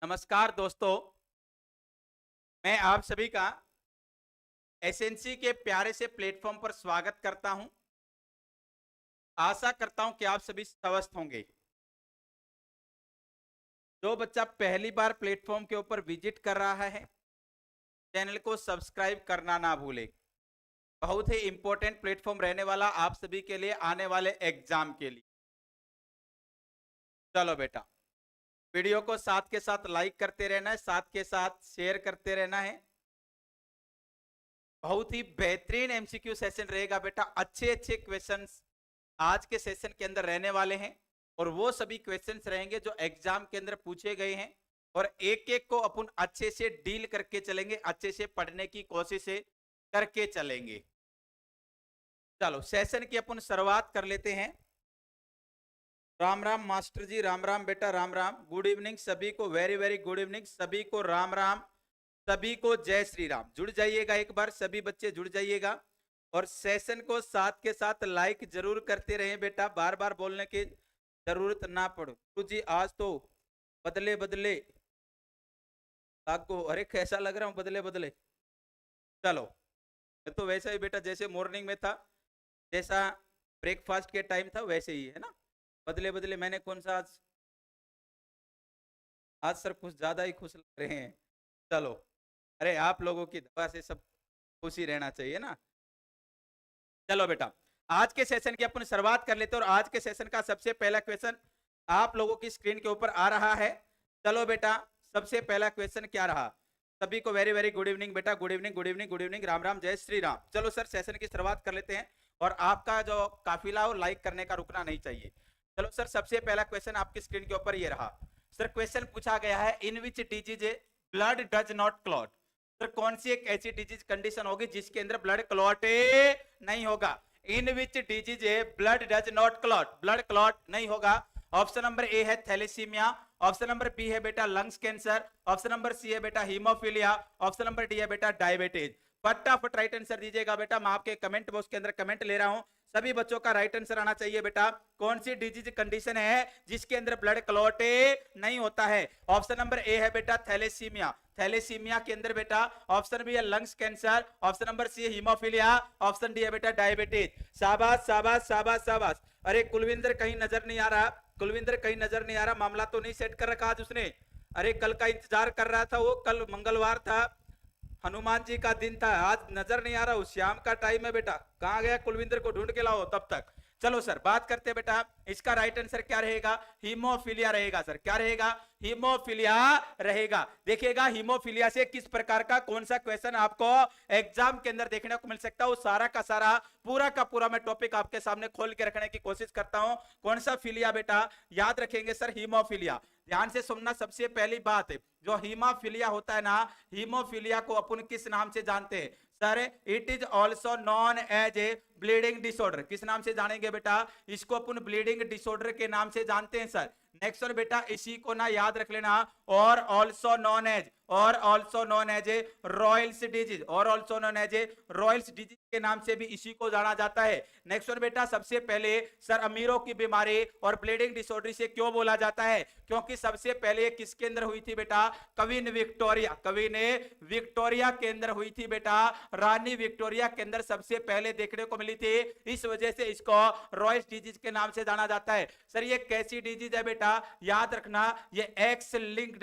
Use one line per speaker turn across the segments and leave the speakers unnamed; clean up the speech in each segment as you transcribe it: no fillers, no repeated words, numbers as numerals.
नमस्कार दोस्तों, मैं आप सभी का एसएनसी के प्यारे से प्लेटफॉर्म पर स्वागत करता हूं। आशा करता हूं कि आप सभी स्वस्थ होंगे। जो बच्चा पहली बार प्लेटफॉर्म के ऊपर विजिट कर रहा है, चैनल को सब्सक्राइब करना ना भूले। बहुत ही इंपॉर्टेंट प्लेटफॉर्म रहने वाला आप सभी के लिए आने वाले एग्जाम के लिए। चलो बेटा, वीडियो को साथ के साथ लाइक करते रहना है, साथ के साथ शेयर करते रहना है। बहुत ही बेहतरीन एमसीक्यू सेशन रहेगा बेटा। अच्छे अच्छे क्वेश्चंस आज के सेशन के अंदर रहने वाले हैं और वो सभी क्वेश्चंस रहेंगे जो एग्जाम के अंदर पूछे गए हैं और एक एक को अपन अच्छे से डील करके चलेंगे, अच्छे से पढ़ने की कोशिश करके चलेंगे। चलो सेशन की अपन शुरुआत कर लेते हैं। राम राम मास्टर जी, राम राम बेटा, राम राम। गुड इवनिंग सभी को, वेरी वेरी गुड इवनिंग सभी को, राम राम सभी को, जय श्री राम। जुड़ जाइएगा, एक बार सभी बच्चे जुड़ जाइएगा और सेशन को साथ के साथ लाइक जरूर करते रहें बेटा, बार बार बोलने की जरूरत ना पड़े। तो जी आज तो बदले बदले आपको, अरे कैसा लग रहा हूँ बदले बदले। चलो मैं तो वैसा ही बेटा जैसे मॉर्निंग में था, जैसा ब्रेकफास्ट के टाइम था वैसे ही है ना। बदले बदले मैंने कौन सा आज सर कुछ ज्यादा ही खुश लग रहे हैं। चलो, अरे आप लोगों की दवा से सब खुशी रहना चाहिए ना। चलो बेटा, आज के सेशन की अपन शुरुआत कर लेते हैं और आज के सेशन का सबसे पहला क्वेश्चन आप लोगों की स्क्रीन के ऊपर आ रहा है। चलो बेटा, सबसे पहला क्वेश्चन क्या रहा? सभी को वेरी वेरी गुड इवनिंग बेटा, good evening good evening good evening, Ram Ram, जय श्री राम। चलो सर सेशन की शुरुआत कर लेते हैं और आपका जो काफिला हो लाइक करने का रुकना नहीं चाहिए। चलो सर, सबसे पहला क्वेश्चन आपकी स्क्रीन के ऊपर ये रहा। सर क्वेश्चन पूछा गया है, in which disease blood does not clot. Sir कौन सी एक ऐसी डिजीज कंडीशन होगी जिसके अंदर ब्लड क्लॉट नहीं होगा? In which disease blood does not clot, blood clot नहीं होगा। ऑप्शन नंबर ए है थैलेसीमिया, ऑप्शन नंबर बी है बेटा lungs cancer, option number C है बेटा हीमोफीलिया, ऑप्शन नंबर डी है बेटा डायबिटीज। फटाफट राइट आंसर दीजिएगा बेटा, मैं आपके कमेंट बॉक्स के अंदर कमेंट ले रहा हूं, सभी बच्चों का राइट आंसर आना चाहिए बेटा। कौन सी डिजीज कंडीशन है जिसके अंदर ब्लड क्लॉट नहीं होता है? ऑप्शन नंबर ए है बेटा थैलेसीमिया, थैलेसीमिया के अंदर बेटा ऑप्शन बी है lungs cancer, option number C है हीमोफीलिया, ऑप्शन डी है बेटा डायबिटीज। शाबाश शाबाश शाबाश शाबाश। अरे कुलविंदर कहीं नजर नहीं आ रहा, कुलविंदर कहीं नजर नहीं आ रहा, मामला तो नहीं सेट कर रखा आज उसने? अरे कल का इंतजार कर रहा था वो, कल मंगलवार था, हनुमान जी का दिन था, आज नजर नहीं आ रहा। उस शाम का टाइम है बेटा, कहां गया? कुलविंदर को ढूंढ के लाओ तब तक। चलो सर बात करते हैं बेटा, इसका राइट आंसर क्या रहेगा? हीमोफीलिया रहेगा सर। क्या रहेगा? हीमोफीलिया रहेगा। देखिएगा हीमोफीलिया से किस प्रकार का कौन सा क्वेश्चन आपको एग्जाम के अंदर देखने को मिल सकता है, वो सारा का सारा पूरा का पूरा मैं टॉपिक आपके सामने खोल के रखने की कोशिश करता हूं। कौन सा फिलिया बेटा? याद रखेंगे सर हीमोफीलिया। ध्यान से सुनना, सबसे पहली बात जो हीमोफीलिया होता है ना, हीमोफीलिया को अपन किस नाम से जानते हैं sir? It is also known as a bleeding disorder. किस नाम से जानेंगे बेटा? इसको अपन ब्लीडिंग डिसऑर्डर के नाम से जानते हैं सर। नेक्स्ट वन बेटा, इसी को ना याद रख लेना, और ऑल्सो नॉन एज, और also known as a royals disease, और also known as a royals disease के नाम से भी इसी को जाना जाता है। नेक्स्ट वन बेटा, सबसे पहले सर अमीरों की बीमारी और ब्लीडिंग डिसऑर्डर से क्यों बोला जाता है? क्योंकि सबसे पहले किसके अंदर हुई थी बेटा? क्वीन विक्टोरिया, क्वीन विक्टोरिया के अंदर हुई थी बेटा, रानी विक्टोरिया के अंदर सबसे पहले देखने को मिली थी, इस वजह से इसको रॉयल्स डिजीज के नाम से जाना जाता है। सर ये कैसी डिजीज है बेटा? याद रखना, ये एक्स लिंक्ड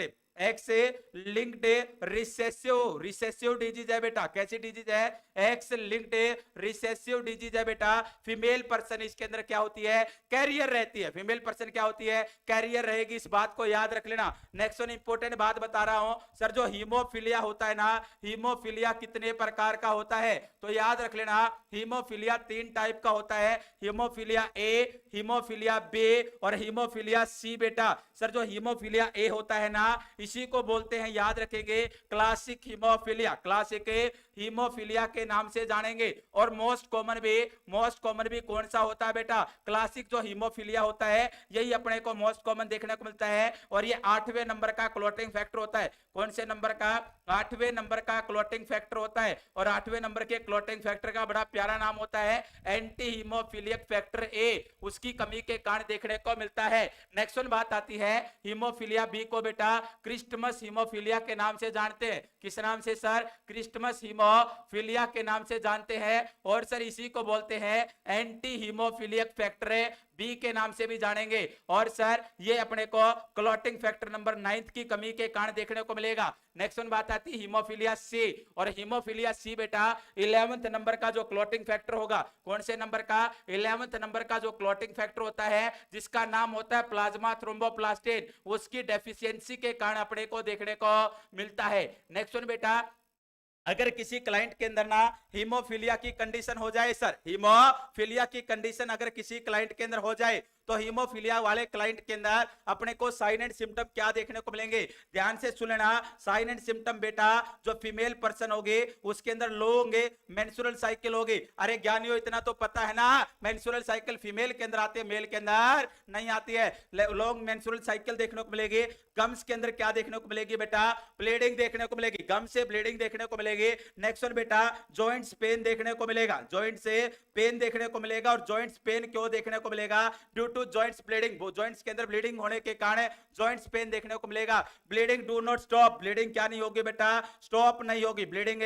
रिसेसिव डिजीज है बेटा। कैसी डिजीज है? एक्स लिंक्ड रिसेसिव डिजीज है बेटा। फीमेल पर्सन इसके अंदर क्या होती है? कैरियर रहती है। फीमेल पर्सन क्या होती है? कैरियर रहेगी, इस बात को याद रख लेना। नेक्स्ट वन इंपॉर्टेंट बात बता रहा हूं सर, जो हीमोफीलिया होता है ना, हीमोफीलिया कितने प्रकार का होता है? तो याद रख लेना, हीमोफीलिया 3 टाइप का होता है, हीमोफीलिया ए, हीमोफीलिया बी और हीमोफीलिया सी बेटा। सर जो हीमोफीलिया ए होता है ना, इसी को बोलते हैं, याद रखेंगे, क्लासिक हीमोफीलिया। क्लासिक हीमोफीलिया के नाम से जानेंगे। और मोस्ट कॉमन भी कौन सा होता है बेटा? क्लासिक जो हीमोफीलिया होता है, यही अपने को मोस्ट कॉमन देखने को मिलता है और ये 8वें नंबर का क्लॉटिंग फैक्टर होता है। कौन से नंबर का? 8वें नंबर का क्लॉटिंग फैक्टर होता है। और 8वें नंबर के क्लॉटिंग फैक्टर का बड़ा प्यारा नाम होता है एंटी हीमोफीलियक फैक्टर ए। उसकी कमी के कारण देखने को मिलता है। नेक्स्ट वन बात आती है हीमोफीलिया बी को बेटा क्रिस्टमस हीमोफीलिया के नाम से जानते हैं। किस नाम से सर? क्रिस्टमस हीमोफीलिया के नाम से जानते हैं। और सर इसी को बोलते हैं एंटी हीमोफीलियक फैक्टर बी के नाम से भी जानेंगे। और सर ये अपने को क्लॉटिंग फैक्टर नंबर 9 की कमी के कारण देखने को मिलेगा। नेक्स्ट वन बात आती है हीमोफीलिया सी। और हीमोफीलिया सी बेटा 11वें नंबर का जो क्लॉटिंग फैक्टर होगा, कौन से नंबर का? 11वें नंबर का जो क्लॉटिंग फैक्टर होता है जिसका नाम होता है प्लाज्मा थ्रोम्बोप्लास्टिन, उसकी डेफिशिएंसी के कारण अपने को देखने को मिलता है। नेक्स्ट वन बेटा, अगर किसी क्लाइंट के अंदर ना हीमोफीलिया की कंडीशन हो जाए सर, हीमोफीलिया की कंडीशन अगर किसी क्लाइंट के अंदर हो जाए तो हीमोफीलिया वाले क्लाइंट के अंदर अपने को साइन एंड सिम्टम क्या देखने को मिलेंगे? ध्यान से सुन लेना। साइन एंड सिम्टम बेटा जो फीमेल पर्सन होगी उसके अंदर लो होंगे, मेंस्ट्रुअल साइकिल होगी। अरे ज्ञानियों इतना तो पता है ना, मेंस्ट्रुअल साइकिल फीमेल के अंदर आती है, मेल के अंदर नहीं आती है। लॉन्ग मेंस्ट्रुअल साइकिल देखने को मिलेगी। गम्स के अंदर क्या देखने को मिलेगी बेटा? ब्लीडिंग देखने को मिलेगी, गम से ब्लीडिंग देखने को मिलेगी। नेक्स्ट वन बेटा, जॉइंट्स पेन देखने को मिलेगा, जॉइंट से पेन देखने को मिलेगा। और जॉइंट्स पेन क्यों देखने को मिलेगा? ड्यू टू जॉइंट्स ब्लीडिंग, वो जॉइंट्स के अंदर ब्लीडिंग होने के कारण जॉइंट्स पेन देखने को मिलेगा। Bleeding do not stop, bleeding क्या नहीं होगी बेटा? स्टॉप नहीं होगी। ब्लीडिंग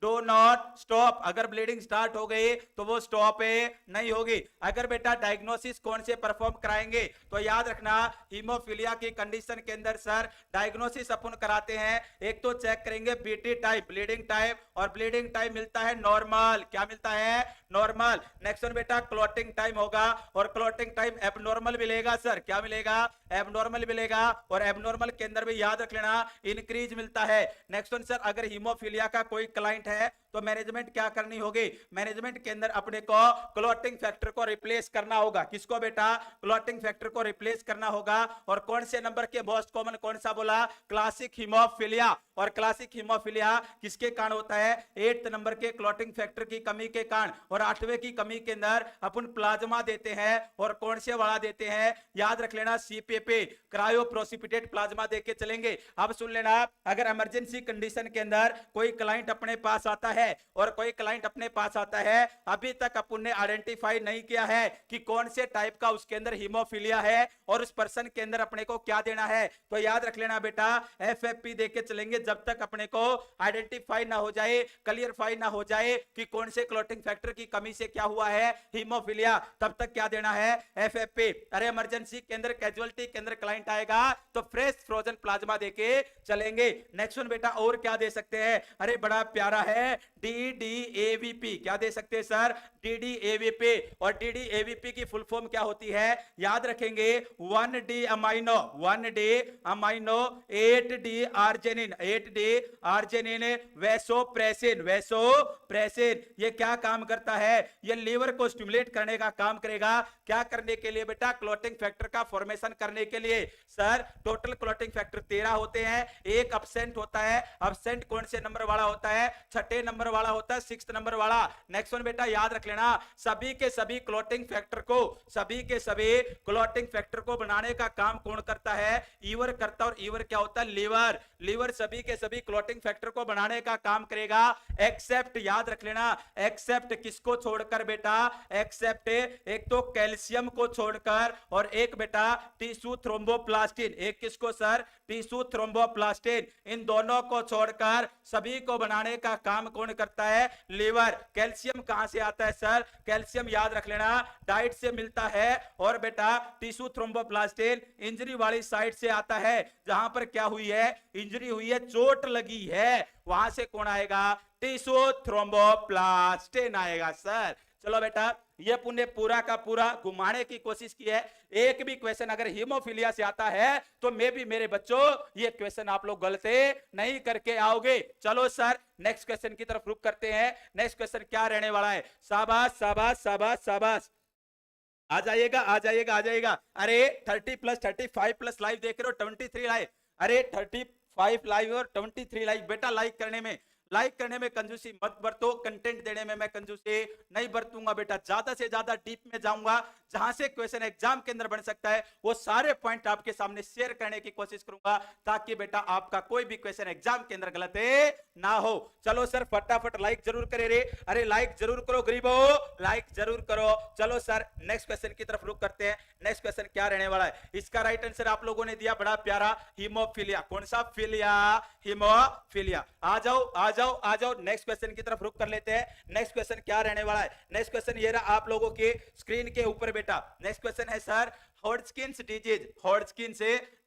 डू नॉट स्टॉप, अगर ब्लीडिंग स्टार्ट हो गई तो वो स्टॉप नहीं होगी। अगर बेटा डायग्नोसिस कौन से परफॉर्म कराएंगे तो याद रखना हीमोफीलिया की कंडीशन के अंदर सर डायग्नोसिस अपन कराते हैं। एक तो चेक करेंगे बीटी टाइप, ब्लीडिंग टाइप, और ब्लीडिंग टाइप मिलता है नॉर्मल। क्या मिलता है? नॉर्मल। नेक्स्ट वन बेटा क्लॉटिंग टाइम होगा, और क्लॉटिंग टाइम एबनॉर्मल मिलेगा सर। क्या मिलेगा? एबनॉर्मल मिलेगा। और एबनॉर्मल के अंदर भी याद रख लेना इंक्रीज मिलता है। नेक्स्ट वन सर, अगर हीमोफीलिया का कोई क्लाइंट है तो मैनेजमेंट क्या करनी होगी? मैनेजमेंट के अंदर अपने को क्लॉटिंग फैक्टर को रिप्लेस करना होगा। किसको बेटा? क्लॉटिंग फैक्टर को रिप्लेस करना होगा। और कौन से नंबर के मोस्ट कॉमन कौन सा बोला? Classic haemophilia. और क्लासिक हीमोफीलिया किसके कारण होता है? 8th नंबर के क्लॉटिंग फैक्टर की कमी के कारण। और 8वें की कमी के अंदर अपन प्लाज्मा देते हैं, और कौन से वाला देते हैं? याद रख लेना सीपीपी, क्रायो प्रोसिपिटेट प्लाज्मा देके चलेंगे। अब सुन लेना, अगर इमरजेंसी कंडीशन के अंदर कोई क्लाइंट अपने पास आता है, और कोई क्लाइंट अपने पास आता है, अभी तक अपन ने आइडेंटिफाई नहीं किया है कि कौन से टाइप का उसके अंदर हीमोफीलिया है और उस पर्सन के अंदर अपने को क्या देना है, तो याद रख लेना बेटा एफएफपी देके चलेंगे। जब तक अपने को आइडेंटिफाई ना हो जाए, क्लियरफाई ना हो जाए कि कौन से क्लॉटिंग फैक्टर की कमी से क्या हुआ है हीमोफीलिया, तब तक क्या देना है? एफएफपी। अरे इमरजेंसी के अंदर कैजुअलिटी के अंदर क्लाइंट आएगा तो फ्रेश फ्रोजन प्लाज्मा देके चलेंगे। नेक्स्ट वन बेटा और क्या दे सकते हैं? अरे बड़ा प्यारा है DDAVP। क्या दे सकते हैं सर? DDAVP। और DDAVP की फुल फॉर्म क्या होती है? याद रखेंगे 1D amino, 1D amino 8D arginine, 8D arginine vasopressin, vasopressin. ये क्या काम करता है? ये लीवर को स्टिमुलेट करने का काम करेगा। क्या करने के लिए बेटा? क्लॉटिंग फैक्टर का फॉर्मेशन करने के लिए। सर टोटल क्लॉटिंग फैक्टर 13 होते हैं, एक अब्सेंट होता है। अब्सेंट कौन से नंबर वाला होता है? 6ठे नंबर वाला होता है, 6th नंबर वाला। नेक्स्ट वन बेटा याद रख लेना, सभी के सभी क्लॉटिंग फैक्टर को, सभी के सभी क्लॉटिंग फैक्टर को बनाने का काम कौन करता है? ईवर करता है। और ईवर क्या होता है? लीवर। लीवर सभी के सभी क्लॉटिंग फैक्टर को बनाने का काम करेगा, एक्सेप्ट, याद रख लेना, एक्सेप्ट किसको छोड़कर बेटा? एक्सेप्ट एक तो कैल्शियम को छोड़कर, और एक बेटा टिश्यू थ्रोम्बोप्लास्टिन। एक किसको सर? Tissue thromboplastin. इन दोनों को छोड़कर सभी को बनाने का काम कौन करता है? लीवर। कैल्शियम कहां से आता है सर? कैल्शियम याद रख लेना डाइट से मिलता है। और बेटा टिश्यू थ्रोम्बोप्लास्टिन इंजरी वाली साइड से आता है, जहां पर क्या हुई है? इंजरी हुई है, चोट लगी है, वहां से कौन आएगा? टिश्यू थ्रोम्बोप्लास्टिन आएगा सर। चलो बेटा ये पुण्य पूरा का पूरा घुमाने की कोशिश की है। एक भी क्वेश्चन अगर हीमोफीलिया से आता है तो मैं भी मेरे बच्चों ये क्वेश्चन आप लोग गलत नहीं करके आओगे। चलो सर नेक्स्ट क्वेश्चन की तरफ रुक करते हैं। नेक्स्ट क्वेश्चन क्या रहने वाला है? शाबाश शाबाश शाबाश शाबाश, आ जाइएगा आ जाइएगा आ जाइएगा। अरे 30+ 35+ लाइव देख रहे हो, 23 लाइव। अरे 35 लाइव और 23 लाइव, बेटा लाइक करने में लाइक करने में कंजूसी मत बरतो, कंटेंट देने में मैं कंजूसी नहीं बरतूंगा बेटा, ज्यादा से ज्यादा डीप में जाऊंगा, जहां से क्वेश्चन एग्जाम के अंदर बन सकता है वो सारे पॉइंट आपके सामने शेयर करने की कोशिश करूंगा, ताकि बेटा आपका कोई भी क्वेश्चन एग्जाम के अंदर गलत ना हो। चलो सर फटाफट लाइक जरूर करे रे, अरे लाइक जरूर करो गरीबो, लाइक जरूर करो। चलो सर नेक्स्ट क्वेश्चन की तरफ रुक करते हैं। नेक्स्ट क्वेश्चन क्या रहने वाला है, इसका राइट आंसर आप लोगों ने दिया बड़ा प्यारा, हीमोफीलिया। कौन सा फिलिया? हीमोफीलिया। आ जाओ आ जाओ आ जाओ, नेक्स्ट क्वेश्चन की तरफ रुक कर लेते हैं। नेक्स्ट क्वेश्चन क्या रहने वाला है, नेक्स्ट क्वेश्चन ये रहा आप लोगों के स्क्रीन के ऊपर बेटा। नेक्स्ट क्वेश्चन है sir Hodgkin's disease. Hodgkin's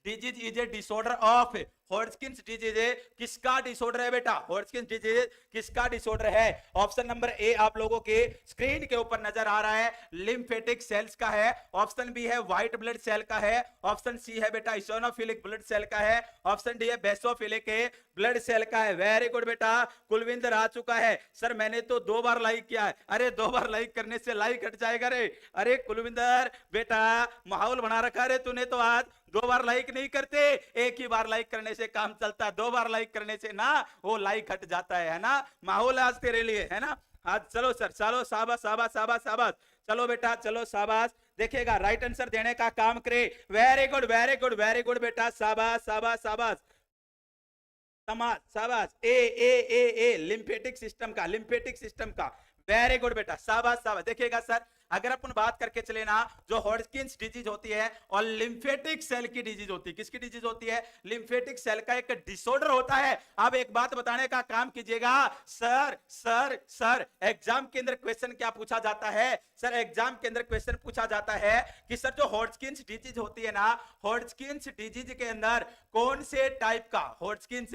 disease is a disorder of, Hodgkin's disease किसका डिसऑर्डर है बेटा? हॉडकिंस डिजीज किसका डिसऑर्डर है? ऑप्शन नंबर ए आप लोगों के स्क्रीन के ऊपर नजर आ रहा है, लिम्फेटिक सेल्स का है। ऑप्शन बी है व्हाइट ब्लड सेल का है। ऑप्शन सी है बेटा इसोनोफिलिक ब्लड सेल का है। ऑप्शन डी है बेसोफिलिक ब्लड सेल का है। वेरी गुड बेटा, कुलविंदर आ चुका है। सर मैंने तो 2 बार लाइक किया है। अरे 2 बार लाइक करने से लाइक हट जाएगा रे? अरे कुलविंदर बेटा माहौल बना रखा रे तूने तो, आज 2 बार लाइक नहीं करते, एक ही बार लाइक करने से काम चलता है, 2 बार लाइक करने से ना वो लाइक हट जाता है ना। माहौल आज तेरे लिए है ना। हाँ चलो सर, चलो शाबाश शाबाश शाबाश शाबाश, चलो बेटा चलो शाबाश। देखिएगा राइट आंसर देने का काम करे। Very good very good very good बेटा, शाबाश शाबाश शाबाश शाबाश। ए ए ए ए लिम्फेटिक सिस्टम का, लिम्फेटिक सिस्टम का, वेरी गुड बेटा, शाबाश शाबाश। देखिएगा सर अगर अपन बात करके चले ना, जो हॉडकिंस डिजीज होती है और लिम्फेटिक सेल की डिजीज होती है, किसकी डिजीज होती है? लिम्फेटिक सेल का एक डिसऑर्डर होता है। अब एक बात बताने का काम कीजिएगा, सर सर सर एग्जाम के अंदर क्वेश्चन क्या पूछा जाता है? सर एग्जाम के अंदर क्वेश्चन पूछा जाता है कि सर जो हॉडकिंस डिजीज होती है ना, हॉडकिंस डिजीज के अंदर कौन से टाइप का, हॉडकिंस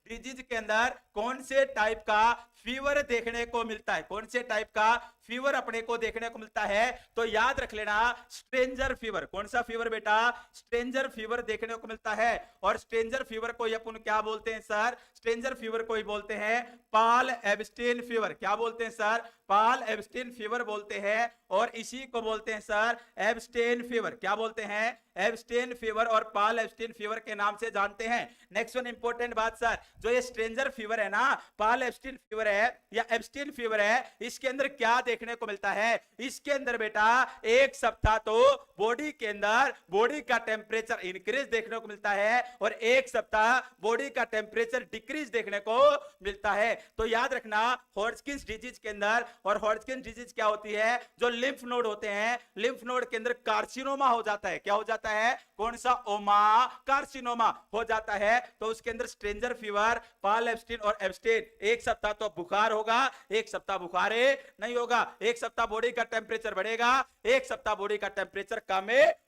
डिजीज के अंदर कौन से टाइप का फीवर देखने को मिलता है? कौन से टाइप का फीवर अपने को देखने को मिलता है? तो याद रख लेना स्ट्रेंजर फीवर। कौन सा फीवर बेटा? स्ट्रेंजर फीवर देखने को मिलता है। और स्ट्रेंजर फीवर को अपन क्या बोलते हैं सर? स्ट्रेंजर फीवर को ही बोलते हैं पॉल एब्स्टेन फीवर। क्या बोलते हैं सर? पॉल एब्स्टेन फीवर बोलते हैं। और इसी को बोलते हैं सर एब्स्टेन फीवर। क्या बोलते हैं? एब्स्टेन फीवर और पॉल एब्स्टेन फीवर के नाम से जानते हैं। नेक्स्ट वन इंपॉर्टेंट बात सर, जो ये स्ट्रेंजर फीवर है ना, पॉल एब्स्टेन फीवर है या एब्स्टेन फीवर है, इसके अंदर क्या देखने को मिलता है? इसके अंदर बेटा एक सप्ताह तो बॉडी के अंदर बॉडी का टेम्परेचर इंक्रीज देखने को मिलता है और एक सप्ताह बॉडी का टेम्परेचर डिक्रीज देखने को मिलता है। तो याद रखना हॉडकिंस डिजीज के अंदर, और हॉडकिंस डिजीज क्या होती है? जो लिम्फ नोड होते हैं, लिम्फ नोड के अंदर कार्सिनोमा हो जाता है। क्या हो जाता है? कौन सा? ओमा कार्सिनोमा हो जाता है। तो उसके अंदर स्ट्रेंजर फीवर, पॉल एब्स्टेन और एब्स्टेन, एक सप्ताह तो बुखार होगा, एक सप्ताह बुखार नहीं होगा, एक सप्ताह बॉडी का टेम्परेचर बढ़ेगा, एक सप्ताह बॉडी का टेम्परेचर कम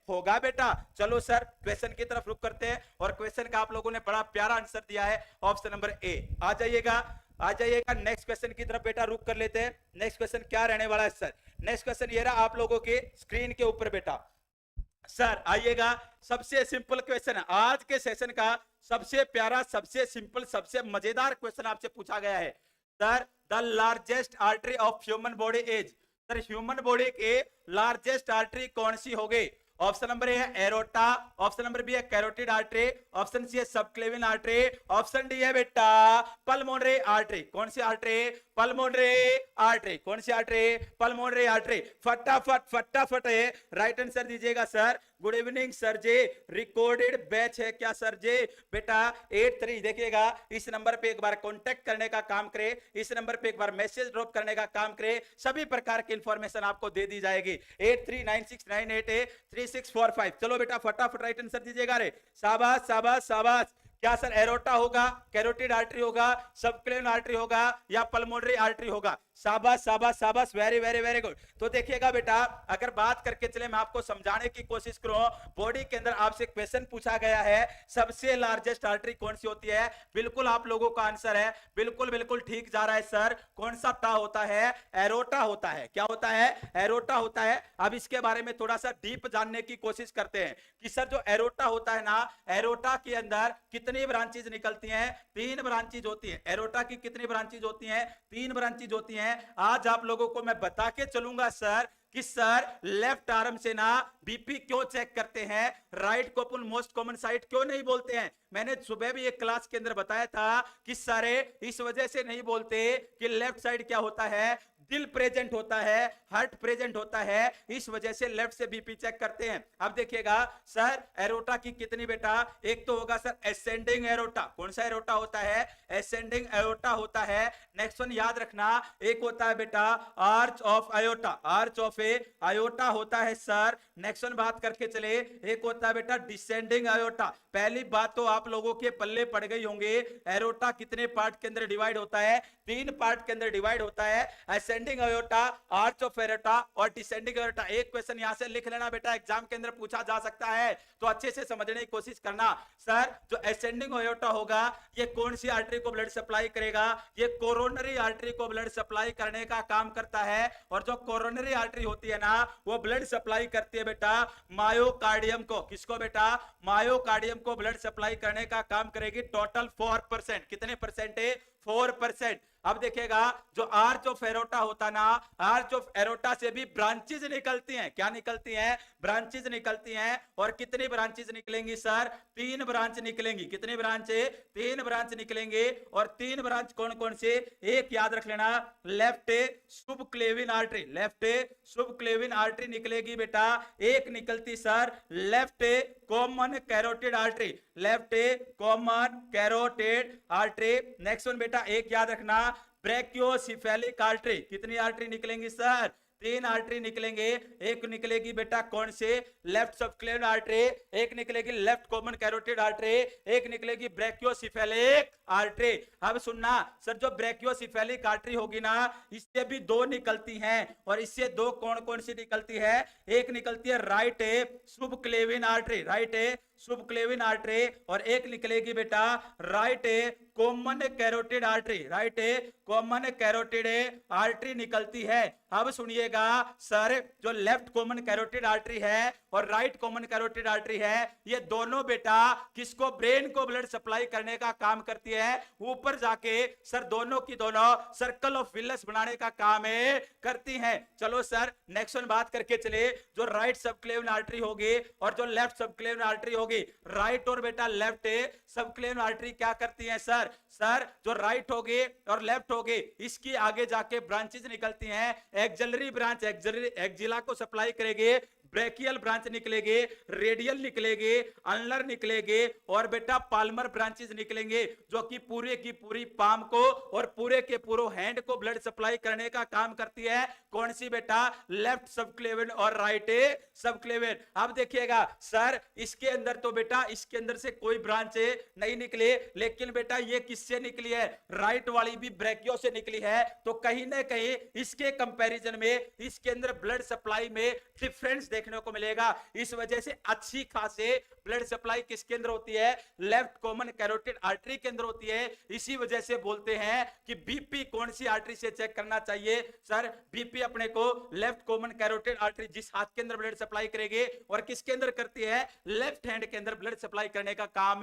होगा बेटा। चलो सर क्वेश्चन की तरफ रुक करते हैं, और क्वेश्चन का आप लोगों ने बड़ा प्यारा आंसर दिया है, ऑप्शन नंबर ए। आ जाइएगा आ जाइएगा नेक्स्ट क्वेश्चन की तरफ बेटा, रुक कर लेते हैं। नेक्स्ट क्वेश्चन क्या रहने वाला है सर? नेक्स्ट क्वेश्चन ये रहा आप लोगों के स्क्रीन के ऊपर बेटा। सर आइएगा, सबसे सिंपल क्वेश्चन है आज के सेशन का, सबसे प्यारा, सबसे सिंपल, सबसे मजेदार क्वेश्चन आपसे पूछा गया है। Sir the largest artery of human body is, sir human body के लार्जेस्ट आर्टरी कौन सी हो गई? ऑप्शन नंबर ए है एरोटा, ऑप्शन नंबर बी है कैरोटिड आर्टरी, ऑप्शन सी है सबक्लेविन आर्टरी, ऑप्शन डी है बेटा पल्मोनरी आर्टरी। कौन सी आर्टरी? Pulmonary artery. कौन सी आर्टरी? Pulmonary artery. फटाफट फटाफट है राइट आंसर दीजिएगा सर। गुड इवनिंग सर जी, रिकॉर्डेड बैच है क्या सर जी? बेटा 83 देखिएगा, इस नंबर पे एक बार कांटेक्ट करने का काम करे, इस नंबर पे एक बार मैसेज ड्रॉप करने का काम करे, सभी प्रकार की इंफॉर्मेशन आपको दे दी जाएगी। 8396983645। चलो बेटा फटाफट राइट आंसर दीजिएगा रे। शाबाश शाबाश शाबाश। क्या सर एरोटा होगा, कैरोटिड आर्टरी होगा, सबक्लेविन आर्टरी होगा या पल्मोनरी आर्टरी होगा? शाबाश शाबाश शाबाश, वेरी वेरी वेरी गुड। तो देखिएगा बेटा, अगर बात करके चले, मैं आपको समझाने की कोशिश करूं, बॉडी के अंदर आपसे क्वेश्चन पूछा गया है सबसे लार्जेस्ट आर्टरी कौन सी होती है? बिल्कुल आप लोगों का आंसर है बिल्कुल बिल्कुल ठीक जा रहा है सर। कौन सा टा होता है? एरोटा होता है। क्या होता है? एरोटा होता है। अब इसके बारे में थोड़ा सा डीप जानने की कोशिश करते हैं कि सर जो एरोटा होता है ना, एरोटा के अंदर कितनी ब्रांचेज निकलती हैं? 3 ब्रांचेज होती हैं। एरोटा की कितनी ब्रांचेज होती हैं? 3 ब्रांचेज होती हैं। आज आप लोगों को मैं बता के चलूंगा सर कि सर लेफ्ट आर्म से ना बीपी क्यों चेक करते हैं, राइट को अपन मोस्ट कॉमन साइड क्यों नहीं बोलते हैं। मैंने सुबह भी एक क्लास के अंदर बताया था कि सारे इस वजह से नहीं बोलते कि लेफ्ट साइड क्या होता है, दिल प्रेजेंट होता है, हार्ट प्रेजेंट होता है, इस वजह से लेफ्ट से बीपी चेक करते हैं। अब देखिएगा सर एरोटा की कितनी बेटा, एक तो होगा सर एसेंडिंग एरोटा, कौन सा एरोटा होता है, एसेंडिंग एरोटा होता है। नेक्स्ट वन याद रखना, एक होता है बेटा arch of iota, arch of A iota होता है सर। नेक्स्ट वन बात करके चले, एक होता है बेटा डिसेंडिंग आयोटा। पहली बात तो आप लोगों के पल्ले पड़ गई होंगे, एरोटा कितने पार्ट के अंदर डिवाइड होता है, 3 पार्ट के अंदर डिवाइड होता है, असेंडिंग एयोर्टा, आर्च ऑफ एयोर्टा और डिसेंडिंग एयोर्टा। एक क्वेश्चन यहां से लिख लेना बेटा, एग्जाम के अंदर पूछा जा सकता है, तो अच्छे से समझने की कोशिश करना। सर जो असेंडिंग एयोर्टा होगा ये कौन सी आर्टरी को ब्लड सप्लाई करेगा, ये कोरोनरी आर्टरी को ब्लड सप्लाई करने का काम करता है। और जो कोरोनरी आर्टरी होती है ना वो ब्लड सप्लाई करती है बेटा मायोकार्डियम को, किसको बेटा, मायोकार्डियम को ब्लड सप्लाई करने का काम करेगी। टोटल 4%, कितने परसेंट है, 4%। अब देखिएगा जो आर्च ऑफ एरोटा होता ना, आर्च ऑफ एरोटा से भी ब्रांचेज निकलती हैं, क्या निकलती हैं, ब्रांचेज निकलती हैं। और कितनी ब्रांचेज निकलेंगी सर, 3 ब्रांच निकलेंगी। कितनी ब्रांच है, 3 ब्रांच निकलेंगे। और 3 ब्रांच कौन कौन से, एक याद रख लेना, लेफ्ट सुबक्लेविन आर्टरी, लेफ्ट सुबक्लेविन आर्टरी निकलेगी बेटा। एक निकलती sir left common carotid artery, left common carotid artery. Next one बेटा एक याद रखना ब्रैकियोसेफेलिक आर्टरी, कितनी आर्टरी निकलेंगी सर, 3 आर्टरी निकलेंगे। एक निकलेगी बेटा कौन से, लेफ्ट सबक्लेविन आर्टरी, एक निकलेगी लेफ्ट कॉमन कैरोटिड आर्टरी, एक निकलेगी ब्रैकियोसेफेलिक आर्टरी। अब सुनना सर जो ब्रैकियोसेफेलिक आर्टरी होगी ना इससे भी 2 निकलती हैं। और इससे 2 कौन कौन सी निकलती है, एक निकलती है राइट सुबक्लेविन आर्टरी, राइट सुबक्लेविन आर्टरी। और एक निकलेगी बेटा right common carotid artery, right common carotid artery निकलती है। अब सुनिएगा सर जो लेफ्ट कॉमन कैरोटिड आर्टरी है और राइट कॉमन कैरोटिड आर्टरी है ये दोनों बेटा किसको, ब्रेन को ब्लड सप्लाई करने का काम करती है। ऊपर जाके सर दोनों की दोनों सर्कल ऑफ विलियस बनाने का काम है करती हैं। चलो सर नेक्स्ट वन बात करके चले, जो राइट सबक्लेविन आर्टरी होगी और जो लेफ्ट सबक्लेविन आर्टरी होगी, राइट और बेटा लेफ्ट सबक्लेविन आर्टरी क्या करती है सर, सर जो राइट होगी और लेफ्ट होगी इसकी आगे जाके ब्रांचेस निकलती हैं। एक्सिलरी ब्रांच एक्जिला को सप्लाई करेगी, ब्रैकियल ब्रांच निकलेगी, रेडियल निकलेगी, अनलर निकलेगी और बेटा पाल्मर ब्रांचेस निकलेंगे जो कि पूरे की पूरी पाम को और पूरे के पूरे हैंड को ब्लड सप्लाई करने का काम करती है। कौन सी बेटा, लेफ्ट सबक्लेविन और राइट सबक्लेविन। अब देखिएगा सर इसके अंदर तो बेटा इसके अंदर से कोई ब्रांच नहीं निकली, लेकिन बेटा ये किससे निकली है, राइट वाली भी ब्रैकियो से निकली है। तो कहीं ना कहीं इसके कंपैरिजन में इसके अंदर ब्लड सप्लाई में डिफरेंस देखने को मिलेगा। इस वजह से अच्छी खासी ब्लड सप्लाई किसके अंदर होती है, लेफ्ट कॉमन कैरोटिड आर्टरी के अंदर होती है। इसी वजह से बोलते हैं कि बीपी कौन सी आर्टरी से चेक करना चाहिए, सर बीपी अपने को लेफ्ट कॉमन कैरोटिड आर्टरी जिस हाथ के अंदर ब्लड सप्लाई करेगी और किसके अंदर करती है, लेफ्ट हैंड के अंदर ब्लड सप्लाई करने का काम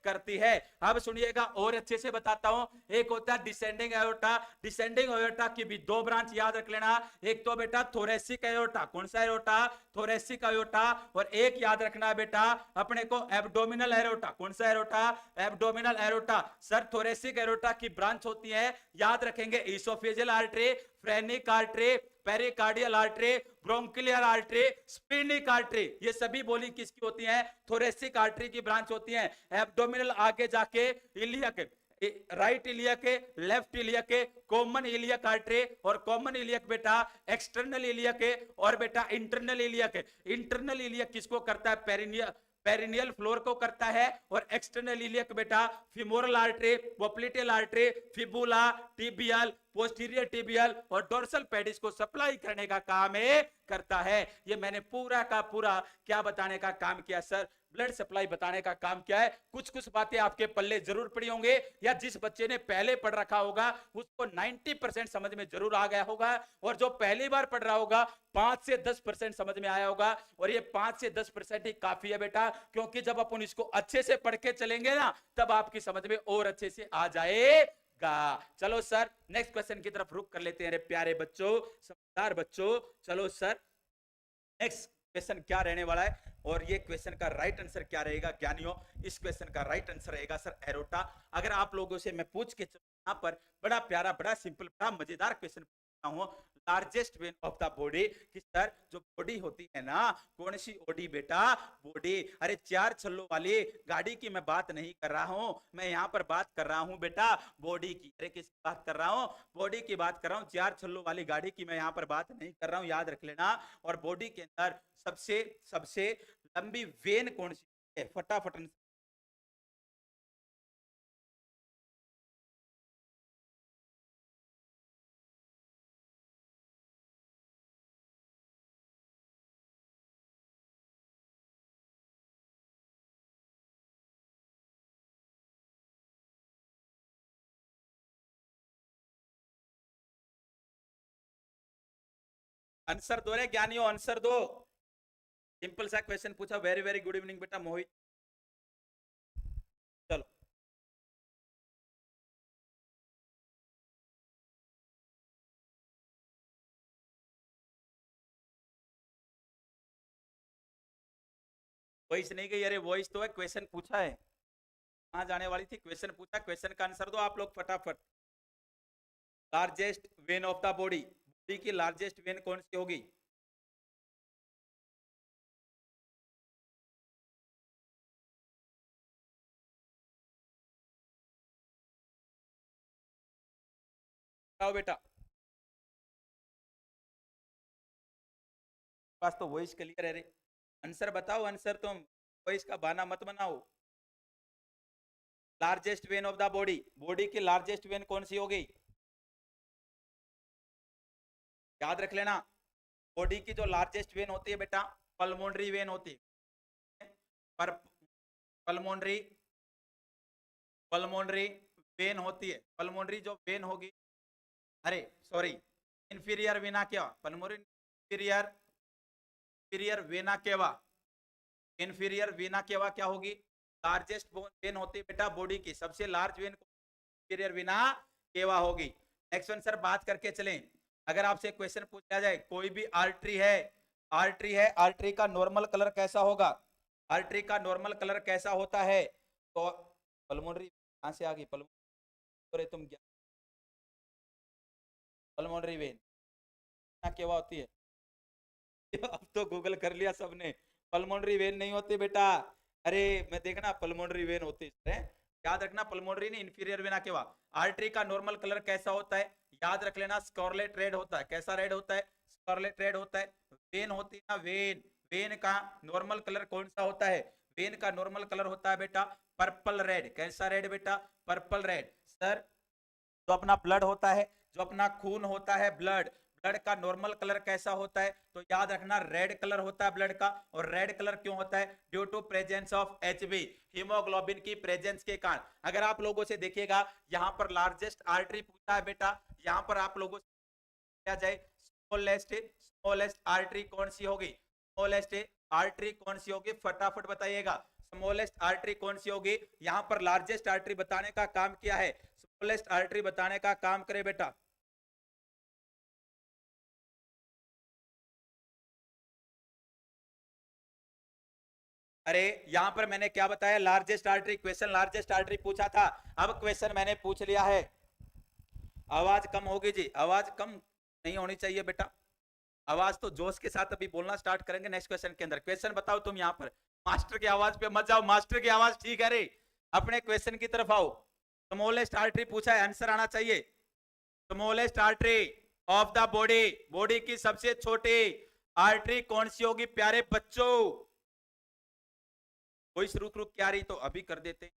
करती है। अब सुनिएगा और अच्छे से बताता हूं, एक होता है डिसेंडिंग एयोर्टा, डिसेंडिंग एयोर्टा की भी 2 ब्रांच याद रख लेना, एक तो बेटा थोरेसिक एयोर्टा, कौन सा एयोर्टा, थोरेसिक एयोर्टा। और एक याद रखना बेटा अपने को एब्डोमिनल एरोटा, कौन सा aorta, abdominal aorta. Sir thoracic aorta की ब्रांच होती है, याद रखेंगे oesophageal artery, phrenic artery, pericardial artery, bronchial artery, splenic artery. ये सभी बोली किसकी होती हैं, थोरेसिक आर्टरी की ब्रांच होती हैं। एब्डोमिनल आगे जाके iliac, right iliac, left iliac, common iliac artery और कॉमन इलियक बेटा एक्सटर्नल इलियक और बेटा इंटरनल इलियक। इंटरनल इलियक किसको करता है, पेरिनियल फ्लोर को करता है। और एक्सटर्नल इलियक बेटा femoral artery, popliteal artery, fibula, tibial, posterior tibial और डोर्सल पेडिस को सप्लाई करने का काम करता है। ये मैंने पूरा का पूरा क्या बताने का काम किया सर, ब्लड सप्लाई बताने का काम क्या है। कुछ कुछ बातें आपके पल्ले जरूर पड़ी होंगे या जिस बच्चे ने पहले पढ़ रखा होगा उसको 90% समझ में जरूर आ गया होगा, और जो पहली बार पढ़ रहा होगा 5 से 10% समझ में आया होगा। और ये 5 से 10% ही काफी है बेटा, क्योंकि जब अपन इसको अच्छे से पढ़ के चलेंगे ना तब आपकी समझ में और अच्छे से आ जाएगा। चलो सर नेक्स्ट क्वेश्चन की तरफ रुक कर लेते हैं रे प्यारे बच्चों, समझदार बच्चों। चलो सर नेक्स्ट क्वेश्चन क्या रहने वाला है और ये क्वेश्चन का राइट आंसर क्या रहेगा ज्ञानियों? इस क्वेश्चन का राइट आंसर रहेगा सर एरोटा। अगर आप लोगों से मैं पूछ के यहाँ पर बड़ा प्यारा, बड़ा सिंपल, बड़ा मजेदार क्वेश्चन पूछता हूँ, largest when of the body, कि सर जो बॉडी होती है ना, कौन सी बॉडी बेटा? बॉडी। अरे चार छल्लों वाली गाड़ी की मैं बात नहीं कर रहा हूँ, मैं यहाँ पर बात कर रहा हूँ बेटा बॉडी की। अरे किसकी बात कर रहा हूँ? बॉडी की बात कर रहा हूँ। चार छल्लों वाली गाड़ी की मैं यहाँ पर बात नहीं कर रहा हूँ, याद रख लेना। और बॉडी के अंदर सबसे सबसे लंबी वेन कौन सी है? फटाफट आंसर दो रे ज्ञानियों, आंसर दो। सिंपल सा क्वेश्चन पूछा। वेरी वेरी गुड इवनिंग बेटा मोहित। चलो वॉइस नहीं गई? अरे वॉइस तो है, क्वेश्चन पूछा है। कहाँ जाने वाली थी? क्वेश्चन पूछा, क्वेश्चन का आंसर दो आप लोग फटाफट। Largest when of the body, body की लार्जेस्ट वेन कौन सी होगी? बताओ बेटा। पास तो वॉइस क्लियर है रे। आंसर बताओ, आंसर तुम वॉइस का बहाना मत बनाओ। Largest when of the body, body की लार्जेस्ट वेन कौन सी होगी? याद रख लेना, बॉडी की जो लार्जेस्ट वेन होती है बेटा, पल्मोनरी वेन होती है। पर पल्मोनरी पल्मोनरी वेन होती है। पल्मोनरी जो वेन होगी, अरे sorry, inferior vena cava, pulmonary inferior, inferior vena cava, inferior vena cava क्या होगी? लार्जेस्ट वेन होती है बेटा बॉडी की, सबसे large when inferior vena cava होगी। नेक्स्ट वन सर बात करके चलें। अगर आपसे क्वेश्चन पूछा जाए, कोई भी आर्टरी है, आर्टरी है, आर्टरी का नॉर्मल कलर कैसा होगा? आर्टरी का नॉर्मल कलर कैसा होता है? तो पल्मोनरी कहां से आ गई? पल्मोनरी तुम क्या, पल्मोनरी वेन क्या होती है? अब तो गूगल कर लिया सबने। पल्मोनरी वेन नहीं होती बेटा। अरे मैं देखना, पल्मोनरी वेन होती है। याद रखना, पल्मोनरी नहीं, इंफीरियर वेना केवा। आर्टरी का नॉर्मल कलर कैसा होता है? याद रख लेना, स्कारलेट रेड होता है। कैसा रेड होता है? स्कारलेट रेड होता है। वेन होती है ना, वेन, वेन का नॉर्मल कलर कौन सा होता है? वेन का नॉर्मल कलर होता है बेटा पर्पल रेड। कैसा रेड बेटा? Purple red. सर जो अपना ब्लड होता है, जो अपना खून होता है, ब्लड, ब्लड का नॉर्मल कलर कैसा होता है? तो याद रखना रेड कलर होता है ब्लड का। और रेड कलर क्यों होता है? Due to presence of Hb, haemoglobin की प्रेजेंस के कारण। अगर आप लोगों से देखिएगा, यहाँ पर लार्जेस्ट आर्टरी पूछा है बेटा, यहाँ पर आप लोगों से क्या जाए, स्मॉलेस्ट, स्मॉलेस्ट आर्टरी कौन सी होगी? स्मॉलेस्ट आर्टरी कौन सी होगी? फटाफट बताइएगा, स्मॉलेस्ट आर्टरी कौन सी होगी? यहाँ पर लार्जेस्ट आर्टरी बताने का काम किया है, स्मॉलेस्ट आर्टरी बताने का काम करे बेटा। अरे यहां पर मैंने क्या बताया? Largest artery, question largest artery पूछा था। अब क्वेश्चन मैंने पूछ लिया है। आवाज कम होगी जी, आवाज कम नहीं होनी चाहिए बेटा। आवाज तो जोश के साथ अभी बोलना स्टार्ट करेंगे नेक्स्ट क्वेश्चन के अंदर। क्वेश्चन बताओ तुम यहाँ पर, मास्टर की आवाज पे मत जाओ, मास्टर की आवाज ठीक है रे, अपने क्वेश्चन की तरफ आओ। स्मॉलेस्ट आर्टरी पूछा है, आंसर आना चाहिए। Smallest artery of the body, body की सबसे छोटी आर्टरी कौन सी होगी प्यारे बच्चों? कोई रुक रुक क्या रही, तो अभी कर देते।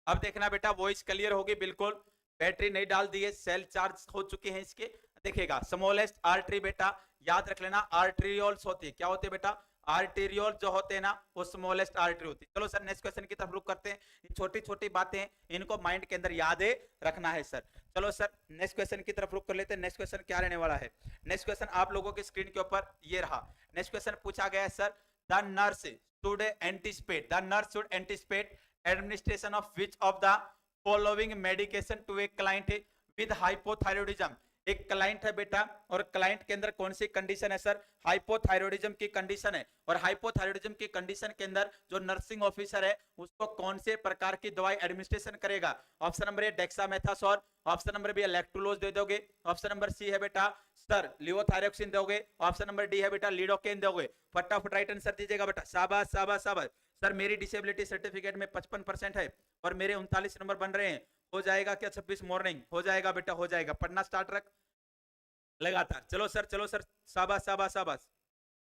अब देखना बेटा, वॉइस क्लियर होगी बिल्कुल। बैटरी नहीं डाल दी है, सेल चार्ज हो चुके हैं इसके। देखिएगा, स्मॉलेस्ट आर्टरी बेटा याद रख लेना, आर्ट्रियोल्स होती है। क्या होती है बेटा? आर्टेरियोल जो होते हैं ना वो स्मॉलेस्ट आर्टरी होती है। चलो सर नेक्स्ट क्वेश्चन की तरफ रुक करते हैं। छोटी छोटी बातें इनको माइंड के अंदर याद रखना है सर। चलो सर नेक्स्ट क्वेश्चन की तरफ रुक कर लेते हैं। नेक्स्ट क्वेश्चन क्या रहने वाला है? नेक्स्ट क्वेश्चन आप लोगों की स्क्रीन के ऊपर ये रहा। नेक्स्ट क्वेश्चन पूछा गया है sir, the nurse should anticipate administration of which of the following medication to a client with hypothyroidism. एक क्लाइंट है बेटा और क्लाइंट के अंदर कौन सी कंडीशन है सर? हाइपोथायरॉयडिज्म की कंडीशन है। और हाइपोथायरॉयडिज्म की कंडीशन के अंदर जो नर्सिंग ऑफिसर है उसको कौन से प्रकार की दवाई एडमिनिस्ट्रेशन करेगा? Option number A dexamethasone, option number B electrolytes दे दोगे, ऑप्शन नंबर सी है बेटा सर लिवोथायरोक्सिन दोगे, ऑप्शन नंबर डी है बेटा लिडोकेन दोगे। फटाफट राइट आंसर दीजिएगा बेटा। शाबाश शाबाश शाबाश। सर मेरी डिसेबिलिटी सर्टिफिकेट में 55% है और मेरे 39 नंबर बन रहे हैं। हो जाएगा क्या 26 मॉर्निंग? हो जाएगा बेटा हो जाएगा। पढ़ना स्टार्ट रख लगातार। चलो सर शाबाश शाबाश शाबाश।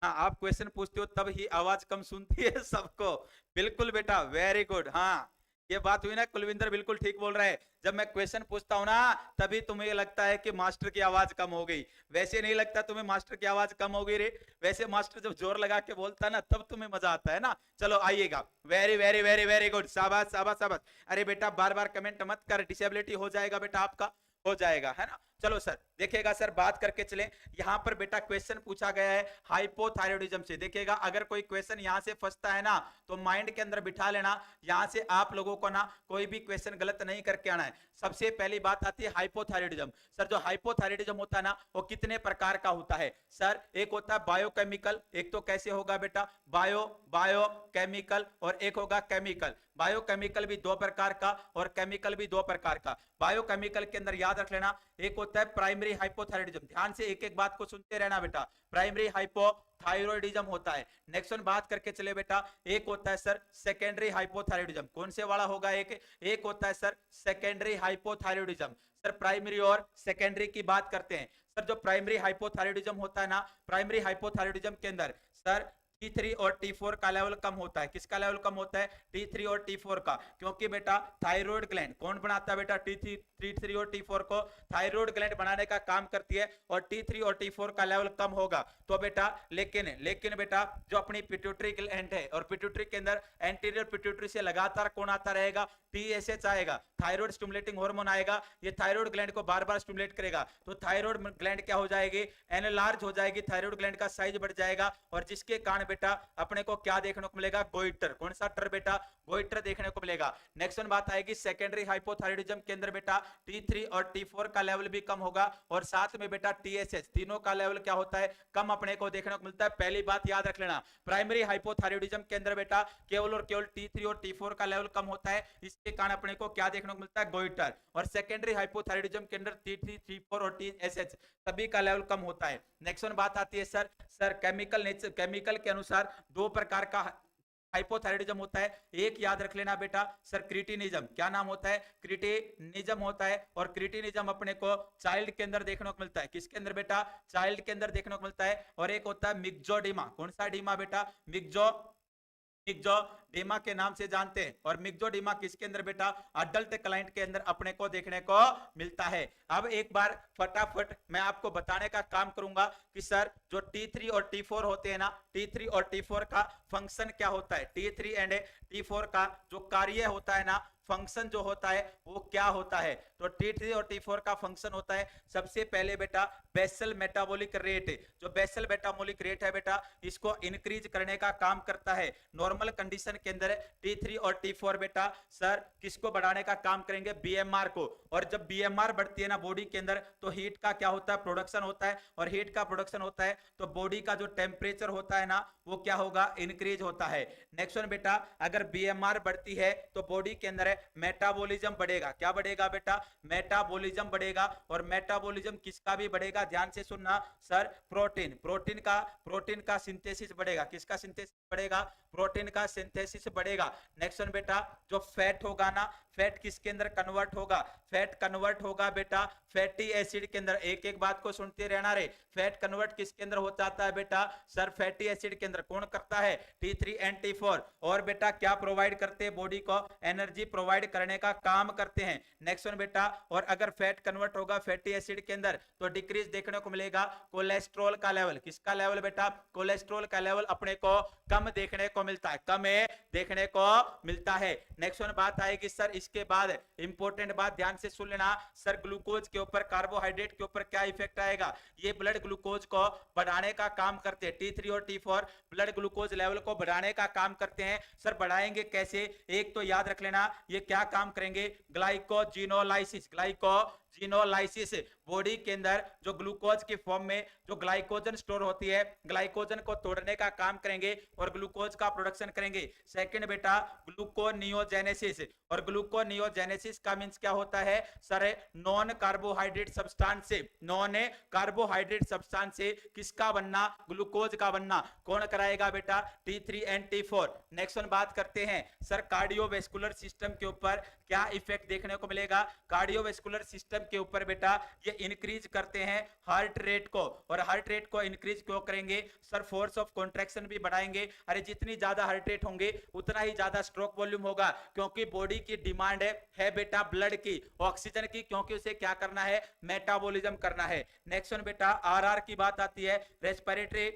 हाँ आप क्वेश्चन पूछते हो तब ही आवाज कम सुनती है सबको। बिल्कुल बेटा वेरी गुड। हाँ ये बात हुई ना कुलविंदर, बिल्कुल ठीक बोल रहा है। जब मैं क्वेश्चन पूछता हूं ना तभी तुम्हें लगता है कि मास्टर की आवाज कम हो गई, वैसे नहीं लगता तुम्हें मास्टर की आवाज कम हो गई रे। वैसे मास्टर जब जोर लगा के बोलता है ना तब तुम्हें मजा आता है ना। चलो आइएगा। Very very very very good. शाबाश शाबाश शाबाश। अरे बेटा बार बार कमेंट मत कर, डिसेबिलिटी हो जाएगा बेटा आपका, हो जाएगा है ना। चलो सर देखिएगा सर बात करके चले। यहां पर बेटा क्वेश्चन पूछा गया है हाइपोथायरॉयडिज्म से। देखिएगा अगर कोई क्वेश्चन यहां से फंसता है ना तो माइंड के अंदर बिठा लेना, यहां से आप लोगों को ना कोई भी क्वेश्चन गलत नहीं करके आना है। सबसे पहली बात आती है हाइपोथायरॉयडिज्म। सर जो हाइपोथायरॉयडिज्म होता है ना वो कितने प्रकार का होता है? सर एक होता है बायोकेमिकल, एक तो कैसे होगा बेटा बायोकेमिकल, और एक होगा केमिकल। बायोकेमिकल भी 2 प्रकार का और केमिकल भी 2 प्रकार का। बायोकेमिकल के अंदर याद रख लेना एक होता है प्राइमरी हाइपोथायरॉयडिज्म। ध्यान से एक एक बात को सुनते रहना बेटा। प्राइमरी हाइपोथायरॉयडिज्म होता है। नेक्स्ट वन बात करके चले बेटा, एक होता है सर सेकेंडरी हाइपोथायरॉयडिज्म। कौन से वाला होगा? एक होता है sir secondary hypothyroidism. Sir primary और सेकेंडरी की बात करते हैं। सर जो प्राइमरी हाइपोथायरॉयडिज्म होता है ना, प्राइमरी हाइपोथायरॉयडिज्म के अंदर सर T3 और T4 का लेवल कम होता है। किसका लेवल कम होता है? T3 और T4 का। क्योंकि बेटा थायराइड ग्लैंड कौन बनाता है बेटा? T3 और T4 को थायराइड ग्लैंड बनाने का काम करती है और T3 और T4 का लेवल कम होगा तो बेटा लेकिन बेटा जो अपनी पिट्यूटरी ग्लैंड है और पिट्यूटरी के अंदर एंटीरियर पिट्यूटरी से लगातार कौन आता रहेगा? TSH आएगा, थायराइड स्टिमुलेटिंग हार्मोन आएगा। ये थायराइड ग्लैंड को बार बार स्टिमुलेट करेगा तो थायराइड ग्लैंड क्या हो जाएगी? एनलार्ज हो जाएगी। थायराइड ग्लैंड का साइज बढ़ जाएगा और जिसके कारण बेटा अपने को क्या देखने को मिलेगा? गोइटर। कौन सा टर बेटा? गोइटर देखने को मिलेगा। नेक्स्ट वन बात आएगी सेकेंडरी हाइपोथायरॉयडिज्म के अंदर बेटा T3 और T4 का लेवल भी कम होगा और साथ में बेटा TSH तीनों का लेवल क्या होता है? कम अपने को देखने को मिलता है। पहली बात याद रख लेना, प्राइमरी हाइपोथायरॉयडिज्म के अंदर बेटा केवल और केवल T3 और T4 का लेवल कम होता है, इसके कारण अपने को क्या देखने को मिलता है? गोइटर। और सेकेंडरी हाइपोथायरॉयडिज्म के अंदर T3, T4 और TSH सभी का लेवल कम होता है। नेक्स्ट वन बात आती है सर केमिकल नेचर, केमिकल के अनुसार 2 प्रकार का हाइपोथायरॉयडिज्म होता है। एक याद रख लेना बेटा सर क्रिटिनिज्म। क्या नाम होता है? क्रिटिनिज्म होता है। और क्रिटिनिज्म अपने को चाइल्ड के अंदर देखने को मिलता है। किसके अंदर बेटा? चाइल्ड के अंदर देखने को मिलता है। और एक होता है मिक्जोडिमा। कौन सा डीमा बेटा? मिक्जोडिमा के नाम से जानते हैं। और मिक्जोडिमा किसके अंदर बेटा? अडल्ट क्लाइंट के अंदर अपने को देखने को मिलता है। अब एक बार फटाफट मैं आपको बताने का काम करूंगा कि सर जो T3 और T4 होते हैं ना, T3 और T4 का फंक्शन क्या होता है? T3 एंड T4 का जो कार्य होता है ना, फंक्शन जो होता है वो क्या होता है? तो T3 और T4 का फंक्शन होता है सबसे पहले बेटा बेसल मेटाबॉलिक रेट। जो बेसल मेटाबॉलिक रेट है बेटा इसको इंक्रीज करने का काम करता है। नॉर्मल कंडीशन के अंदर T3 और T4 बेटा सर किसको बढ़ाने का काम करेंगे? BMR को। और जब BMR बढ़ती है ना बॉडी के अंदर तो हीट का क्या होता है? प्रोडक्शन होता है। और हीट का प्रोडक्शन होता है तो बॉडी का जो टेम्परेचर होता है ना वो क्या होगा? इंक्रीज होता है। नेक्स्ट वन बेटा अगर BMR बढ़ती है तो बॉडी के अंदर मेटाबॉलिज्म बढ़ेगा। क्या बढ़ेगा बेटा? मेटाबॉलिज्म बढ़ेगा। और मेटाबॉलिज्म किसका भी बढ़ेगा? ध्यान से सुनना सर प्रोटीन का सिंथेसिस बढ़ेगा। किसका सिंथेसिस बढ़ेगा? प्रोटीन का सिंथेसिस बढ़ेगा। नेक्स्ट वन बेटा जो फैट होगा ना, फैट किसके अंदर कन्वर्ट होगा? फैट कन्वर्ट होगा बेटा फैटी एसिड के अंदर। एक एक बात को सुनते रहना रे। फैट कन्वर्ट किसके अंदर हो जाता है बेटा? सर फैटी एसिड के अंदर। कौन करता है? T3 and T4। और बेटा क्या प्रोवाइड करते हैं? बॉडी को एनर्जी प्रोवाइड करने का काम करते हैं। नेक्स्ट वन बेटा, और अगर फैट कन्वर्ट होगा फैटी एसिड के अंदर तो डिक्रीज देखने को मिलेगा कोलेस्ट्रॉल का लेवल। किसका लेवल बेटा? कोलेस्ट्रॉल का लेवल अपने को कम देखने को मिलता है, कम देखने को मिलता है। नेक्स्ट वन बात आएगी सर इसके बाद, इंपॉर्टेंट बात ध्यान से सुन लेना सर, ग्लूकोज के ऊपर, कार्बोहाइड्रेट के ऊपर क्या इफेक्ट आएगा? ये ब्लड ग्लूकोज को बढ़ाने का काम करते हैं। T3 और T4 ब्लड ग्लूकोज लेवल को बढ़ाने का काम करते हैं। सर बढ़ाएंगे कैसे? एक तो याद रख लेना, ये क्या काम करेंगे? ग्लाइकोजिनोलाइसिस। ग्लाइकोजिनोलाइसिस, बॉडी के अंदर जो ग्लूकोज की फॉर्म में जो ग्लाइकोजन स्टोर होती है, ग्लाइकोजन को तोड़ने का काम करेंगे और ग्लूकोज का प्रोडक्शन करेंगे। सेकंड बेटा ग्लूकोनियोजेनेसिस, और ग्लूकोनियोजेनेसिस का मींस क्या होता है सर? नॉन कार्बोहाइड्रेट सब्सटेंस से, नॉन कार्बोहाइड्रेट सब्सटेंस से किसका बनना? ग्लूकोज का बनना। कौन कराएगा बेटा? T3 and T4। Next one बात करते हैं सर, कार्डियोवैस्कुलर सिस्टम के ऊपर क्या इफेक्ट देखने को मिलेगा? कार्डियोवैस्कुलर सिस्टम के ऊपर बेटा ये इंक्रीज करते हैं हार्ट रेट को, और हार्ट रेट को इंक्रीज क्यों करेंगे सर? फोर्स ऑफ कॉन्ट्रैक्शन भी बढ़ाएंगे। अरे जितनी ज्यादा हार्ट रेट होंगे उतना ही ज्यादा स्ट्रोक वॉल्यूम होगा, क्योंकि बॉडी की डिमांड है बेटा ब्लड की, ऑक्सीजन की, क्योंकि उसे क्या करना है? मेटाबॉलिज्म करना है। नेक्स्ट वन बेटा आरआर की बात आती है, रेस्पिरेटरी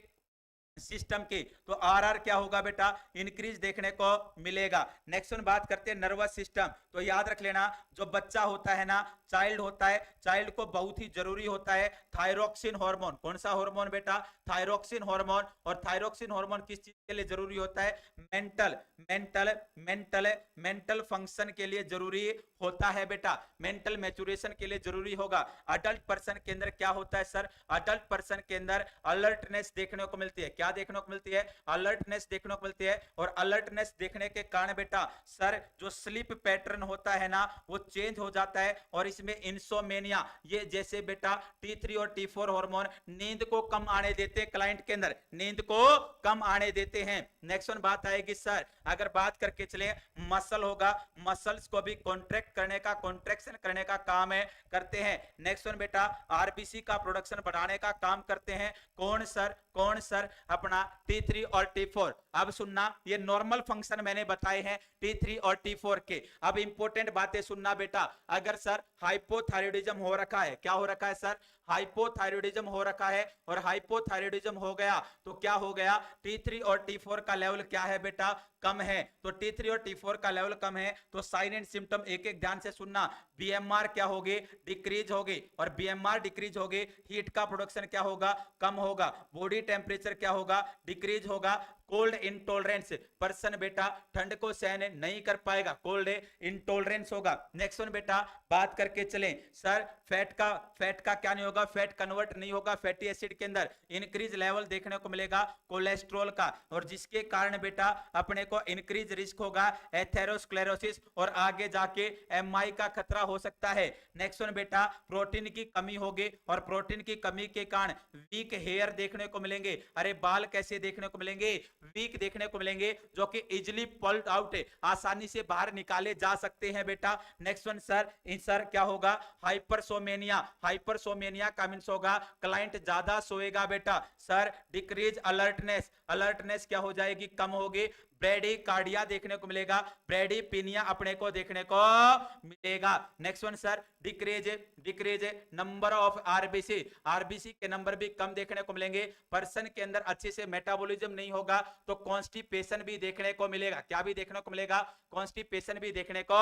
सिस्टम की, तो आरआर क्या होगा बेटा? इंक्रीज देखने को मिलेगा। नेक्स्ट वन बात करते हैं नर्वस सिस्टम, तो याद रख लेना जो बच्चा होता है ना, चाइल्ड होता है, चाइल्ड को बहुत ही जरूरी होता है थायरोक्सिन हार्मोन। कौन सा हार्मोन बेटा? Thyroxine hormone. और थायरोक्सिन हार्मोन किस चीज के लिए जरूरी होता है? Mental mental mental mental function के लिए जरूरी होता है बेटा, मेंटल मैच्योरेशन के लिए जरूरी होगा। अडल्ट पर्सन के अंदर क्या होता है सर? अडल्ट पर्सन के अंदर अलर्टनेस देखने को मिलती है। क्या देखने को मिलती है? अलर्टनेस देखने को मिलती है। और अलर्टनेस देखने के कारण बेटा सर जो स्लीप पैटर्न होता है ना वो चेंज हो जाता है, और इसमें इंसोमेनिया, ये जैसे बेटा T3 और T4 हार्मोन नींद को कम आने देते हैं, क्लाइंट के अंदर नींद को कम आने देते हैं। नेक्स्ट वन बात आएगी सर, अगर बात करके चले मसल होगा, मसल्स को भी कॉन्ट्रैक्ट करने का, कॉन्ट्रैक्शन करने का काम है करते हैं। नेक्स्ट वन बेटा आरबीसी का प्रोडक्शन बढ़ाने का काम करते हैं। कौन सर? कौन सर? अपना T3 और T4। अब सुनना, ये नॉर्मल फंक्शन मैंने बताए हैं T3 और T4 के। अब इंपॉर्टेंट बातें सुनना बेटा, अगर सर हाइपोथायराइडिज्म हो रखा है, क्या हो रखा है सर? हाइपोथायराइडिज्म हो रखा है, और हाइपोथायराइडिज्म हो गया तो क्या हो गया? T3 और T4 का लेवल क्या है बेटा? कम है। तो T3 और T4 का लेवल कम है तो साइन एंड सिम्टम एक एक ध्यान से सुनना। बीएमआर क्या होगी? डिक्रीज होगी, और बीएमआर डिक्रीज होगी, हीट का प्रोडक्शन क्या होगा? कम होगा। बॉडी टेम्परेचर क्या होगा? डिक्रीज होगा। कोल्ड इंटॉलरेंस, पर्सन बेटा ठंड को सहन नहीं कर पाएगा, कोल्ड इंटॉलरेंस होगा। नेक्स्ट वन बेटा बात करके चलें सर, फैट का क्या नहीं होगा? फैट कन्वर्ट नहीं होगा फैटी एसिड के अंदर, इंक्रीज लेवल देखने को मिलेगा कोलेस्ट्रॉल का, और जिसके कारण बेटा अपने को इंक्रीज रिस्क होगा एथेरोस्क्लेरोसिस, और आगे जाके एमआई का खतरा हो सकता है। नेक्स्ट वन बेटा प्रोटीन की कमी होगी, और प्रोटीन की कमी के कारण वीक हेयर देखने को मिलेंगे। अरे बाल कैसे देखने को मिलेंगे? वीक देखने को मिलेंगे, जो कि इजिली पल्ड आउट, आसानी से बाहर निकाले जा सकते हैं बेटा। नेक्स्ट वन सर क्या होगा? हाइपरसोमेनिया। हाइपरसोमेनिया का मींस होगा क्लाइंट ज्यादा सोएगा बेटा। सर डिक्रीज अलर्टनेस, अलर्टनेस क्या हो जाएगी? कम होगी। ब्रेडिकार्डिया देखने को मिलेगा, ब्रेडिपिनिया अपने को देखने को मिलेगा। Next one sir decrease number of RBC, RBC के नंबर भी कम देखने को मिलेंगे। पर्सन के अंदर अच्छे से मेटाबॉलिज्म नहीं होगा तो कॉन्स्टिपेशन भी देखने को मिलेगा। क्या भी देखने को मिलेगा? कॉन्स्टिपेशन भी देखने को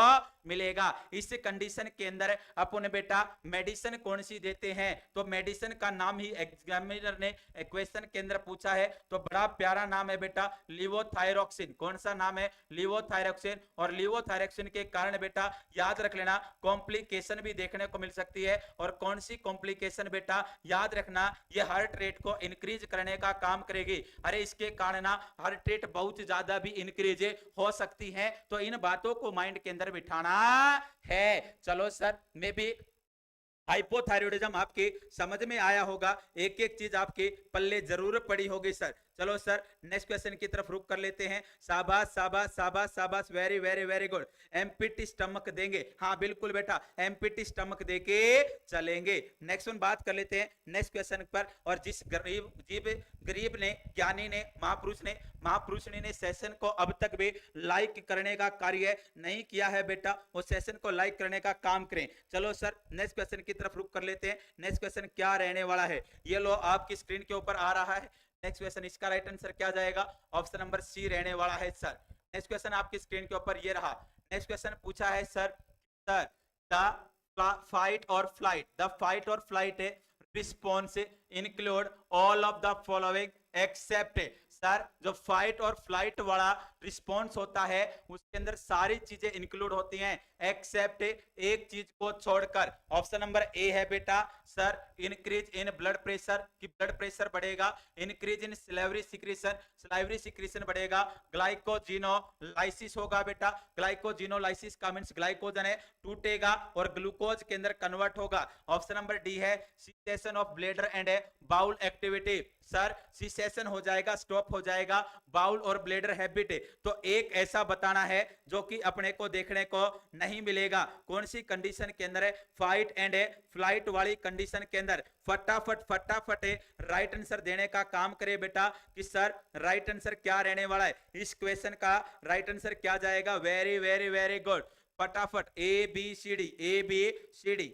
मिलेगा। इस कंडीशन के अंदर अपन बेटा मेडिसिन कौन सी देते हैं? तो मेडिसिन का नाम ही एग्जामिनर ने क्वेश्चन के अंदर पूछा है, तो बड़ा प्यारा नाम है बेटा लिवोथायरोक्सिन। कौन सा नाम है? लिवोथायरोक्सिन। और लिवोथायरोक्सिन के कारण बेटा याद रख लेना कॉम्प्लिकेशन भी देखने को मिल सकती है। और कौन सी कॉम्प्लिकेशन बेटा? याद रखना ये हार्ट रेट को इंक्रीज करने का काम करेगी। अरे इसके कारण ना हार्ट रेट बहुत ज्यादा भी इंक्रीज हो सकती है, तो इन बातों को माइंड के अंदर बिठाना है। चलो सर, मे भी हाइपोथायराइडिज्म आपके समझ में आया होगा, एक एक चीज आपके पल्ले जरूर पड़ी होगी सर। चलो सर नेक्स्ट क्वेश्चन की तरफ रुक कर लेते हैं। शाबाश शाबाश शाबाश शाबाश, very very very good. Empty stomach देंगे, हाँ बिल्कुल बेटा, एम्प्टी स्टमक देके चलेंगे। नेक्स्ट वन बात कर लेते हैं नेक्स्ट क्वेश्चन पर। और जिस गरीब ने, ज्ञानी ने, महापुरुष ने सेशन को अब तक भी लाइक करने का कार्य नहीं किया है बेटा, वो सेशन को लाइक करने का काम करें। चलो सर नेक्स्ट क्वेश्चन की तरफ रुक कर लेते हैं। नेक्स्ट क्वेश्चन क्या रहने वाला है, ये लो आपकी स्क्रीन के ऊपर आ रहा है। नेक्स्ट क्वेश्चन, इसका राइट आंसर क्या जाएगा, ऑप्शन नंबर सी रहने वाला है सर। नेक्स्ट क्वेश्चन आपकी स्क्रीन के ऊपर ये रहा। नेक्स्ट क्वेश्चन पूछा है सर द फाइट और flight response include all of the following except. Sir जो फाइट और फ्लाइट वाला रिस्पॉन्स होता है उसके अंदर सारी चीजें इंक्लूड होती हैं एक्सेप्ट एक चीज को छोड़कर। ऑप्शन नंबर ए है बेटा sir, increase in blood pressure, कि ब्लड प्रेशर बढ़ेगा। इंक्रीज इन सलाइवरी सिक्रीशन बढ़ेगा। ग्लाइकोजिनोलाइसिस होगा बेटा, ग्लाइकोजिनोलाइसिस का मींस ग्लाइकोजन है, टूटेगा और ग्लूकोज के अंदर कन्वर्ट होगा। ऑप्शन नंबर डी है cessation of bladder and bowel activity. Sir cessation हो जाएगा, स्टॉप हो जाएगा बाउल और ब्लैडर हैबिट। तो एक ऐसा बताना है जो कि अपने को देखने को नहीं मिलेगा। कौन सी कंडीशन के अंदर है, फाइट एंड फ्लाइट वाली कंडीशन के अंदर। फटाफट राइट आंसर देने का काम करे बेटा कि सर राइट आंसर क्या रहने वाला है, इस क्वेश्चन का राइट आंसर क्या जाएगा। वेरी वेरी वेरी गुड, फटाफट ए बी सी डी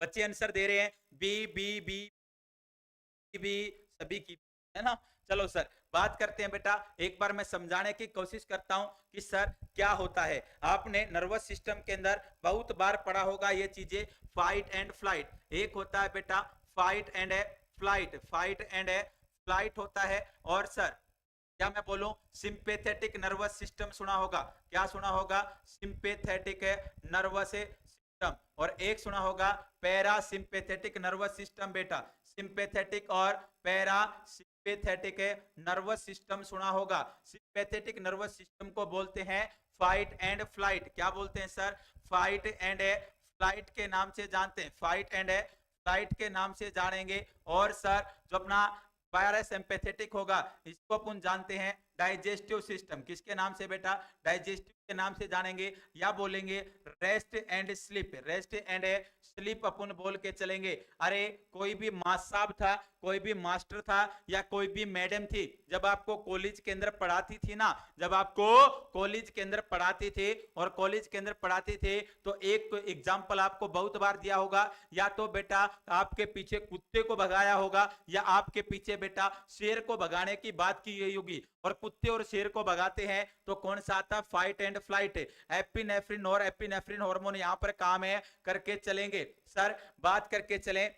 बच्चे आंसर दे रहे हैं, बी सभी की, है ना। चलो सर बात करते हैं बेटा, एक बार मैं समझाने की कोशिश करता हूं कि सर क्या होता है। आपने नर्वस सिस्टम के अंदर बहुत बार पढ़ा होगा ये चीजें, फाइट एंड फ्लाइट। एक होता है बेटा फाइट एंड फ्लाइट होता है, और सर क्या मैं बोलूं सिंपैथेटिक नर्वस सिस्टम सुना होगा, क्या सुना होगा, सिंपैथेटिक नर्वस सिस्टम। और एक सुना होगा पैरासिम्पैथेटिक नर्वस सिस्टम बेटा, सिंपैथेटिक और पैरासिम्पैथेटिक नर्वस सिस्टम सुना होगा। सिंपैथेटिक नर्वस सिस्टम को बोलते हैं फाइट एंड फ्लाइट। क्या बोलते हैं सर, फाइट एंड फ्लाइट के नाम से जानते हैं, फाइट एंड फ्लाइट के नाम से जानेंगे। और सर जो अपना पैरासिम्पैथेटिक होगा इसको अपन जानते हैं डाइजेस्टिव सिस्टम। किसके नाम से बेटा, डाइजेस्टिव के नाम से जानेंगे, या बोलेंगे रेस्ट एंड स्लीप अपन बोल के चलेंगे। अरे कोई भी मास्टर साहब था, कोई भी मास्टर था, या कोई भी मैडम थी, जब आपको कॉलेज के अंदर पढ़ाती थी ना, जब आपको कॉलेज के अंदर पढ़ाती थी और कॉलेज के अंदर पढ़ाती थी तो एक एग्जाम्पल आपको बहुत बार दिया होगा, या तो बेटा आपके पीछे कुत्ते को भगाया होगा, या आपके पीछे बेटा शेर को भगाने की बात की गई होगी। और कुत्ते और शेर को भगाते हैं तो कौन सा आता, फाइट एंड फ्लाइट। एपिनेफ्रिन और एपिनेफ्रिन हार्मोन यहां पर काम है करके चलेंगे। सर बात करके चलें,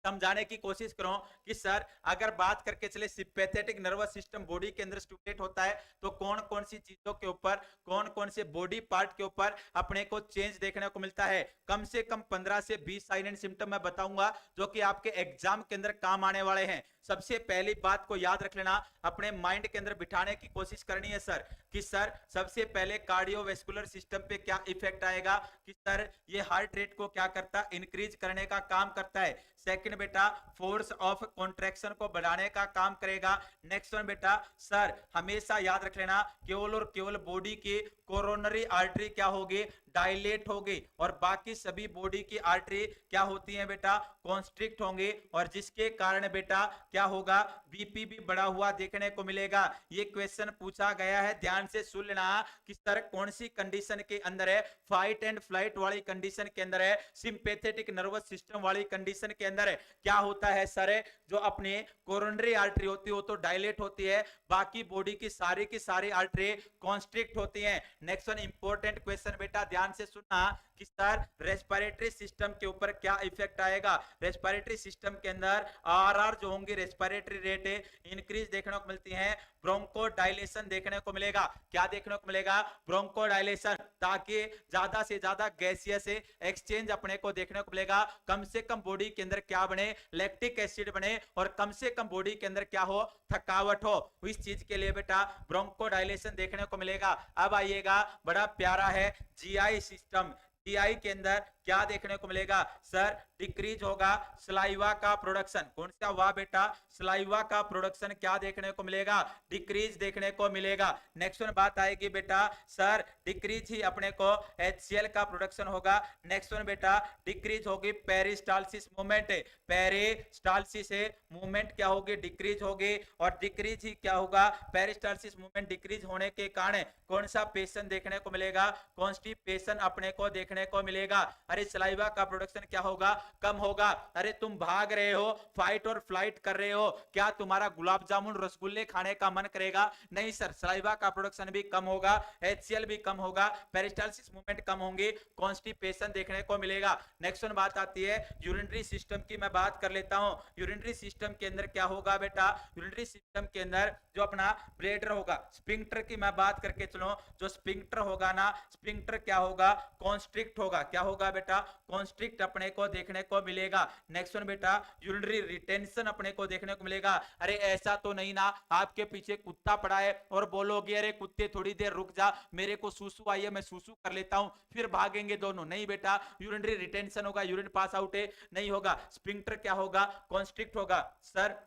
समझाने की कोशिश करो कि सर अगर बात करके चले सिंपैथेटिक नर्वस सिस्टम बॉडी के अंदर स्टिमुलेट होता है तो कौन कौन सी चीजों के ऊपर, कौन कौन से बॉडी पार्ट के ऊपर अपने को चेंज देखने को मिलता है। कम से कम 15 से 20 साइन एंड सिम्टम मैं बताऊंगा जो कि आपके एग्जाम के अंदर काम आने वाले हैं। सबसे पहली बात को याद रख लेना, अपने माइंड के अंदर बिठाने की कोशिश करनी है सर कि सर सबसे पहले कार्डियोवैस्कुलर सिस्टम पे क्या इफेक्ट आएगा, कि सर ये हार्ट रेट को क्या करता है, इंक्रीज करने का काम करता है। सेकंड बेटा फोर्स ऑफ कॉन्ट्रैक्शन को बढ़ाने का काम करेगा। नेक्स्ट वन बेटा सर हमेशा याद रख लेना, केवल और केवल बॉडी की कोरोनरी आर्टरी क्या होगी, डायलेट होगी, और बाकी सभी बॉडी की आर्टरी क्या होती हैं बेटा, कॉन्स्ट्रिक्ट होंगी, और जिसके कारण बेटा क्या होगा, बीपी भी बढ़ा हुआ देखने को मिलेगा। ये क्वेश्चन पूछा गया है, ध्यान से सुन लेना कि सर कौन सी कंडीशन के अंदर है, फाइट एंड फ्लाइट वाली कंडीशन के अंदर है, सिंपैथेटिक नर्वस सिस्टम वाली कंडीशन के अंदर है। क्या होता है सर, जो अपने कोरोनरी आर्टरी होती है वो तो डायलेट होती है, बाकी बॉडी की सारी आर्टरी कॉन्स्ट्रिक्ट होती हैं। नेक्स्ट वन इंपॉर्टेंट क्वेश्चन बेटा ध्यान से सुनना कि सर रेस्पिरेटरी सिस्टम के ऊपर क्या इफेक्ट आएगा। रेस्पिरेटरी सिस्टम के अंदर आरआर जो होंगे, रेस्पिरेटरी रेट इंक्रीज देखने को मिलती है, ब्रोंकोडाइलेशन देखने को मिलेगा। क्या देखने को मिलेगा, ब्रोंकोडाइलेशन, ताकि ज्यादा से ज्यादा गैसियस एक्सचेंज अपने को देखने को मिलेगा। कम से कम बॉडी के अंदर क्या बने, लैक्टिक एसिड बने, और कम से कम बॉडी के अंदर क्या हो, थकावट हो। इस चीज के लिए बेटा ब्रोंकोडाइलेशन देखने को मिलेगा। अब आइएगा, बड़ा प्यारा है जीआई सिस्टम। जीआई के अंदर क्या देखने को मिलेगा सर, डिक्रीज होगा सलाइवा का प्रोडक्शन। कौन सा हुआ बेटा, सलाइवा का प्रोडक्शन क्या देखने को मिलेगा, डिक्रीज देखने को मिलेगा। नेक्स्ट वन बात आएगी बेटा सर, डिक्रीज ही अपने को HCl का प्रोडक्शन होगा। नेक्स्ट वन बेटा, डिक्रीज होगी पेरिस्टालसिस मूवमेंट, पेरिस्टालसिस से मूवमेंट क्या होगी, डिक्रीज होगी। और डिक्रीज ही क्या होगा, पेरिस्टालसिस मूवमेंट डिक्रीज होने के कारण कौन सा पेशन देखने को मिलेगा, कॉन्स्टिपेशन अपने को देखने को मिलेगा। अरे सलाइवा का प्रोडक्शन क्या होगा, कम होगा। अरे तुम भाग रहे हो, फाइट और फ्लाइट कर रहे हो, क्या तुम्हारा गुलाब जामुन रसगुल्ले खाने का मन करेगा, नहीं सर, सलाइवा का प्रोडक्शन भी कम होगा, HCl भी कम होगा, पेरिस्टालसिस मूवमेंट कम होंगे, कॉन्स्टिपेशन देखने को मिलेगा। नेक्स्ट वन बात आती है यूरिनरी सिस्टम की, मैं बात कर लेता हूं। यूरिनरी सिस्टम के अंदर क्या होगा बेटा, यूरिनरी सिस्टम के अंदर जो अपना ब्लेडर होगा, स्पिंक्टर की मैं बात करके चलो, जो स्पिंक्टर होगा ना, स्पिंक्टर क्या होगा, कॉन्स्ट्रिक्ट होगा। क्या होगा बेटा, कॉन्स्ट्रिक्ट अपने को देखने को मिलेगा। नेक्स्ट वन बेटा, यूरिनरी रिटेंशन अपने को देखने को मिलेगा। अरे ऐसा तो नहीं ना आपके पीछे कुत्ता पड़ा है और बोलोगे अरे कुत्ते थोड़ी देर रुक जा, मेरे को सूसू आई है, मैं सूसू कर लेता हूं, फिर भागेंगे दोनों, नहीं बेटा, यूरिनरी रिटेंशन होगा, यूरिन पास आउट नहीं होगा। स्पिंक्टर क्या होगा, कॉन्स्ट्रिक्ट होगा। सर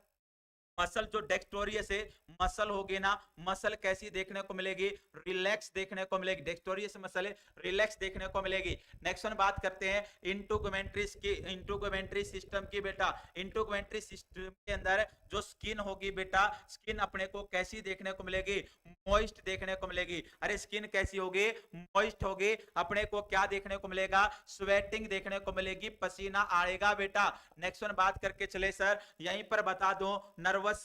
मसल जो डेक्सटोरियस है, मसल होगी ना, मसल कैसी देखने को मिलेगी, रिलैक्स देखने को मिलेगी, डेक्सटोरियस मसल है, रिलैक्स देखने को मिलेगी। नेक्स्ट वन बात करते हैं इंटुगमेंट्री सिस्टम की बेटा। इंटुगमेंट्री सिस्टम के अंदर जो स्किन होगी बेटा, स्किन अपने को कैसी देखने को मिलेगी, मॉइस्ट देखने को मिलेगी। अरे स्किन कैसी होगी, मॉइस्ट होगी। अपने को क्या देखने को मिलेगा, स्वेटिंग देखने को मिलेगी, पसीना आएगा बेटा। नेक्स्ट वन बात करके चले सर, यहीं पर बता दूं, नर्वस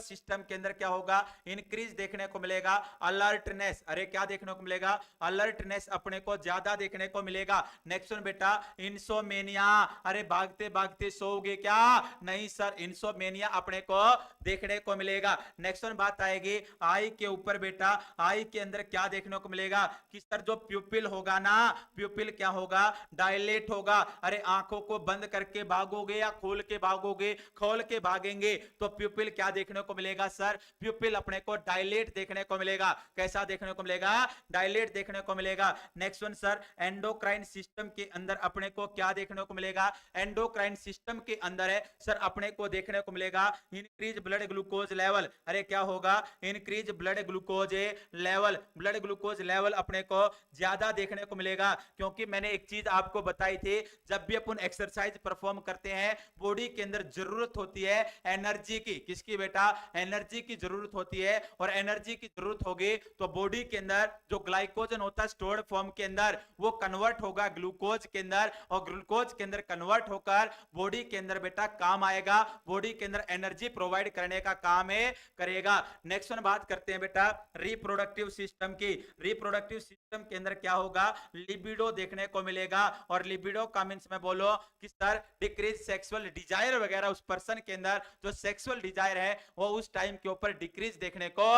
सिस्टम के अंदर क्या होगा, इंक्रीज देखने को मिलेगा, अलर्टनेस। अरे क्या देखने को मिलेगा, अलर्टनेस अपने को ज्यादा देखने को मिलेगा। नेक्स्ट वन बेटा, इंसोमेनिया। अरे भागते भागते सोओगे क्या, नहीं सर, इंसोमेनिया अपने को देखने को मिलेगा। नेक्स्ट वन बात आएगी आई के ऊपर बेटा, आई के अंदर क्या देखने को मिलेगा कि सर जो प्यूपिल होगा ना, प्यूपिल क्या होगा, डायलेट होगा। अरे आंखों को बंद करके भागोगे या खोल के भागोगे, खोल के भागेंगे तो प्यूपिल क्या देखने को मिलेगा सर, प्यूपिल अपने को डायलेट देखने को मिलेगा। कैसा देखने को मिलेगा, डायलेट देखने को मिलेगा। Next one sir, endocrine system के अंदर अपने को क्या देखने को मिलेगा, एंडोक्राइन सिस्टम के अंदर है सर अपने को देखने को मिलेगा इंक्रीज ब्लड ग्लूकोज लेवल। अरे क्या होगा, increase blood glucose level, blood glucose level अपने को ज्यादा देखने को मिलेगा। क्योंकि मैंने एक चीज आपको बताई थी, जब भी अपन एक्सरसाइज परफॉर्म करते हैं बॉडी के अंदर जरूरत होती है एनर्जी की। किसकी बेटा, एनर्जी की जरूरत होती है। और एनर्जी की जरूरत होगी तो बॉडी के अंदर जो ग्लाइकोजन होता है स्टोर्ड फॉर्म के अंदर, वो कन्वर्ट होगा ग्लूकोज के अंदर, और ग्लूकोज के अंदर कन्वर्ट होकर बॉडी के अंदर बेटा काम आएगा, बॉडी के अंदर एनर्जी प्रोवाइड करने का काम है करेगा। नेक्स्ट वन बात करते हैं बेटा रिप्रोडक्टिव सिस्टम की। रिप्रोडक्टिव सिस्टम के अंदर क्या होगा, लिबिडो देखने को मिलेगा। और लिबिडो का मींस में बोलो कि सर डिक्रीज सेक्सुअल डिजायर वगैरह, उस पर्सन के अंदर जो सेक्सुअल डिजायर है वो उस टाइम के ऊपर डिक्रीज देखने को